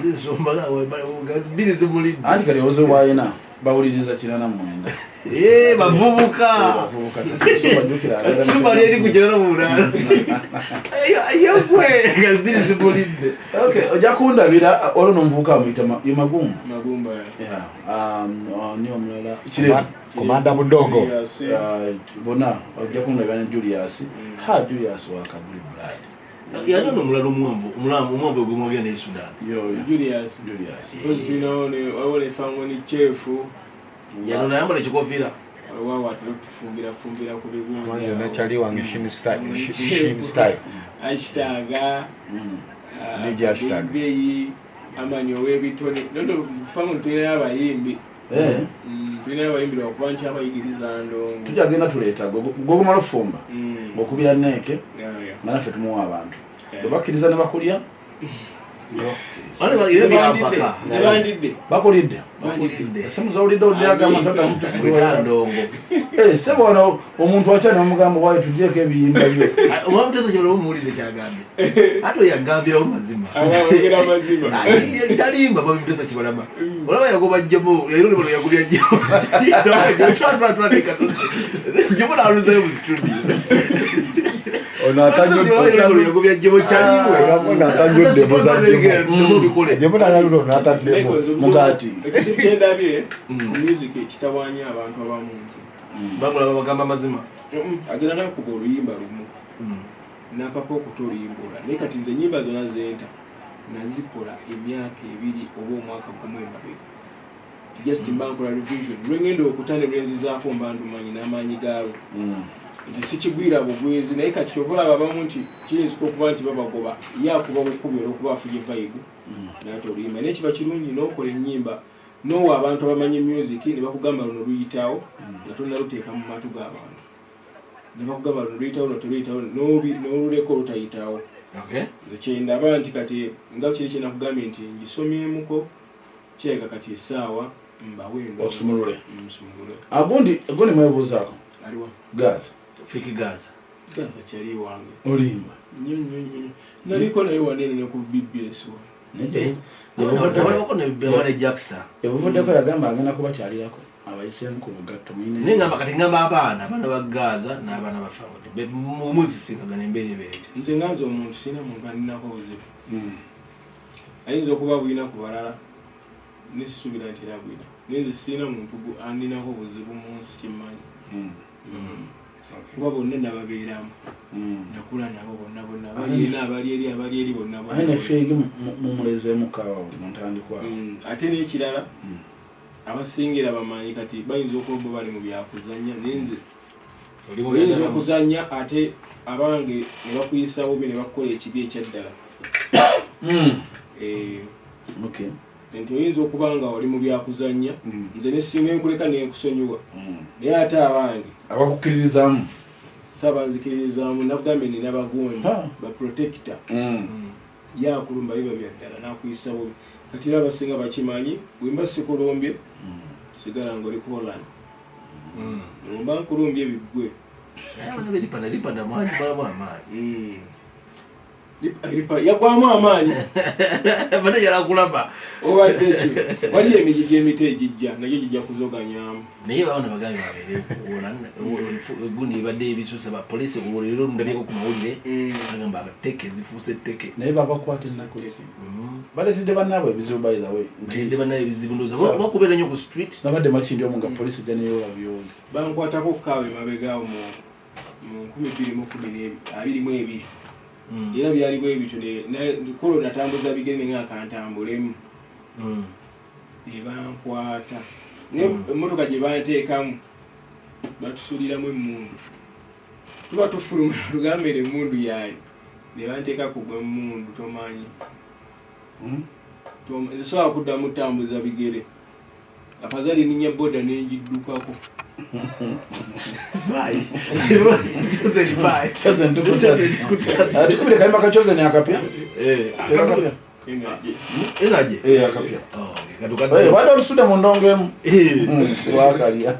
nsumba biri zimulidde anti kati obuze bwayina bawuliriza 89 bavubuka sumba lyeri kukirana mu bulala ayogwe gazibiri zimulidde ojja kundabira olwo nomuvubuka amuyita magumba ni omulala kirevu komanda mudogo bona ojja kundabira ne Julius Julius wakabuli brad yana nomulala omwanvu ogumwogera ne Sudan Julius wawole fangoni chefu yano nayambala ekikofiira wawa atera okutufumbira ku manje nekyali wange shin style ashtaga Niji hashtag amanyi ow'ebitone nono fangoni tulinayo abayimbi tulinayo abayimbi lwakuba nti abayigiriza ndongo tujja genda tuleeta gogumala okufumba okubira neeke nga naffe tumuwa abantu bwe bakkiriza ne bakulya Ani bagire byambaka. Zibandidde. Bakulidde. Bakulidde. Simu zawulidde odyagamba ntata muntu Sibitandongo. Sebo ono omuntu akyali omugamba waye tugyeko ebiyimba byo. Omwamutesa kyalo muwulire kyagambye. Ate yagambirawo mazima. Abagera amazima. Talimba bamutesa kibalama. Olaba yagoba jjemo, yayiro bano yagubya jjemo. Jjemo aluzayo mu studio. Ono atajjudde yagubya jjemo kyaliwe. Ono atajjudde bikole. Jjemo n'alulo n'ataddemu Mugati. Ekizibu kyendabye music kitawaanya abantu abamu nti. Bagula bagamba mazima. Agenda nakuba oluyimba lumu. Nakako okutoluyimba naye kati nze ennyimba zonna zenta nazikola emyaka 2 oba omwaka gumu emabega. Just mbankola revision lwengendo okutane lwenzizaako mbandumanyi n'amaanyi gaawe. Nti sikigwira bugwezi naye kati kyobulaba abamu nti kiyinzika okuba nti babagoba yakuba bukubi olwokuba afunye vibe n'ate oluyimba naye kiba kirungi n'okola ennyimba n'owa abantu abamanyi music ne bakugamba luno luyitawo nga tonnaluteeka mu matu g'abantu ne bakugamba luno luyitawo no teruyitawo n'oluleko olutayitawo. Nze kyendaba nti kati nga kiri kyenakugambye nti ngisomyemuko kyega kati essaawa mbawendo osumulule. Agundi mwebuuzaako aliwa Gaza. Fiki Gaza. Gaza kyali wange Olimba. Naliko naye wanene ne ku BBS wa. Wane Jackstar. Yabuvuddeko yagamba agenda kubakyalirako abayiseemu ku bugatto mwine. Naye ngamba kati ngamba abaana ba Gaza n'abaana ba Famodi. Mumuzisikagana embereberye. Nze nganze omuntu sina muntu aninako buzibu. Ayinza okuba bwina ku balala nesisuubira nti era bwina. Naye nze sina muntu aninako buzibu mu nsi kimmanyi. Kuba bonna nababeeramu. Nakula nabo bonna abali eri bonna bonna. Aye nefeegi mumulezeemu kawa muntandikwa. Ate n'ekirala abasingira bamanyi kati bayinza okuba bali mu byakuzannya naye nze oyinza okuzannya ate abange ne bakuyisa bubi ne bakukola ekibi ekyaddala. Nti oyinza okuba nga oli mu byakuzannya nze nesinga enkuleka nenkusonyiwa naye ate abange abakukkiririzaamu sabanzikiririzaamu nakugambye nina bagondi baprotector yakulumba biba byaddala nakuyisa bubi kati era abasinga bakimanyi bwemba sikulumbye sigala nga oli ku Holland mba nkulumbye biggwe yagwamu amaanyi bane yalakulaba obadde ki waliyo emigigi emito egijja nayo gijja kuzoganyamu naye bawana bagambi babeere gundi ebadde ebisusa bapoliisi olero ndabyeko ku mawulire agamba abateke zifuuse tteke naye babakwata ennaku baleetedde bannaabwe ebizibu bayizawe ntende bannaye ebizibu ndooza bakubeera nnyo ku street nabadde makindi omu nga poliisi janeyo babyozi bankwatako kaawe mabegaawo mu 2022 era byali bwe bityo kolo natambuza bigere nga akantambulemu nebankwata emmotoka gye banteekamu batusuliramu emmundu tuba tufuluma tugambere emmundu yaali ne banteeka kugwa emmundu tomanyi zisobola kuddamu tambuza bigere afazali ninya boda nenjiddukako tukubire kayimba kachoze ni akapya enaje akapya wada olusudde mu ndongemu wakalya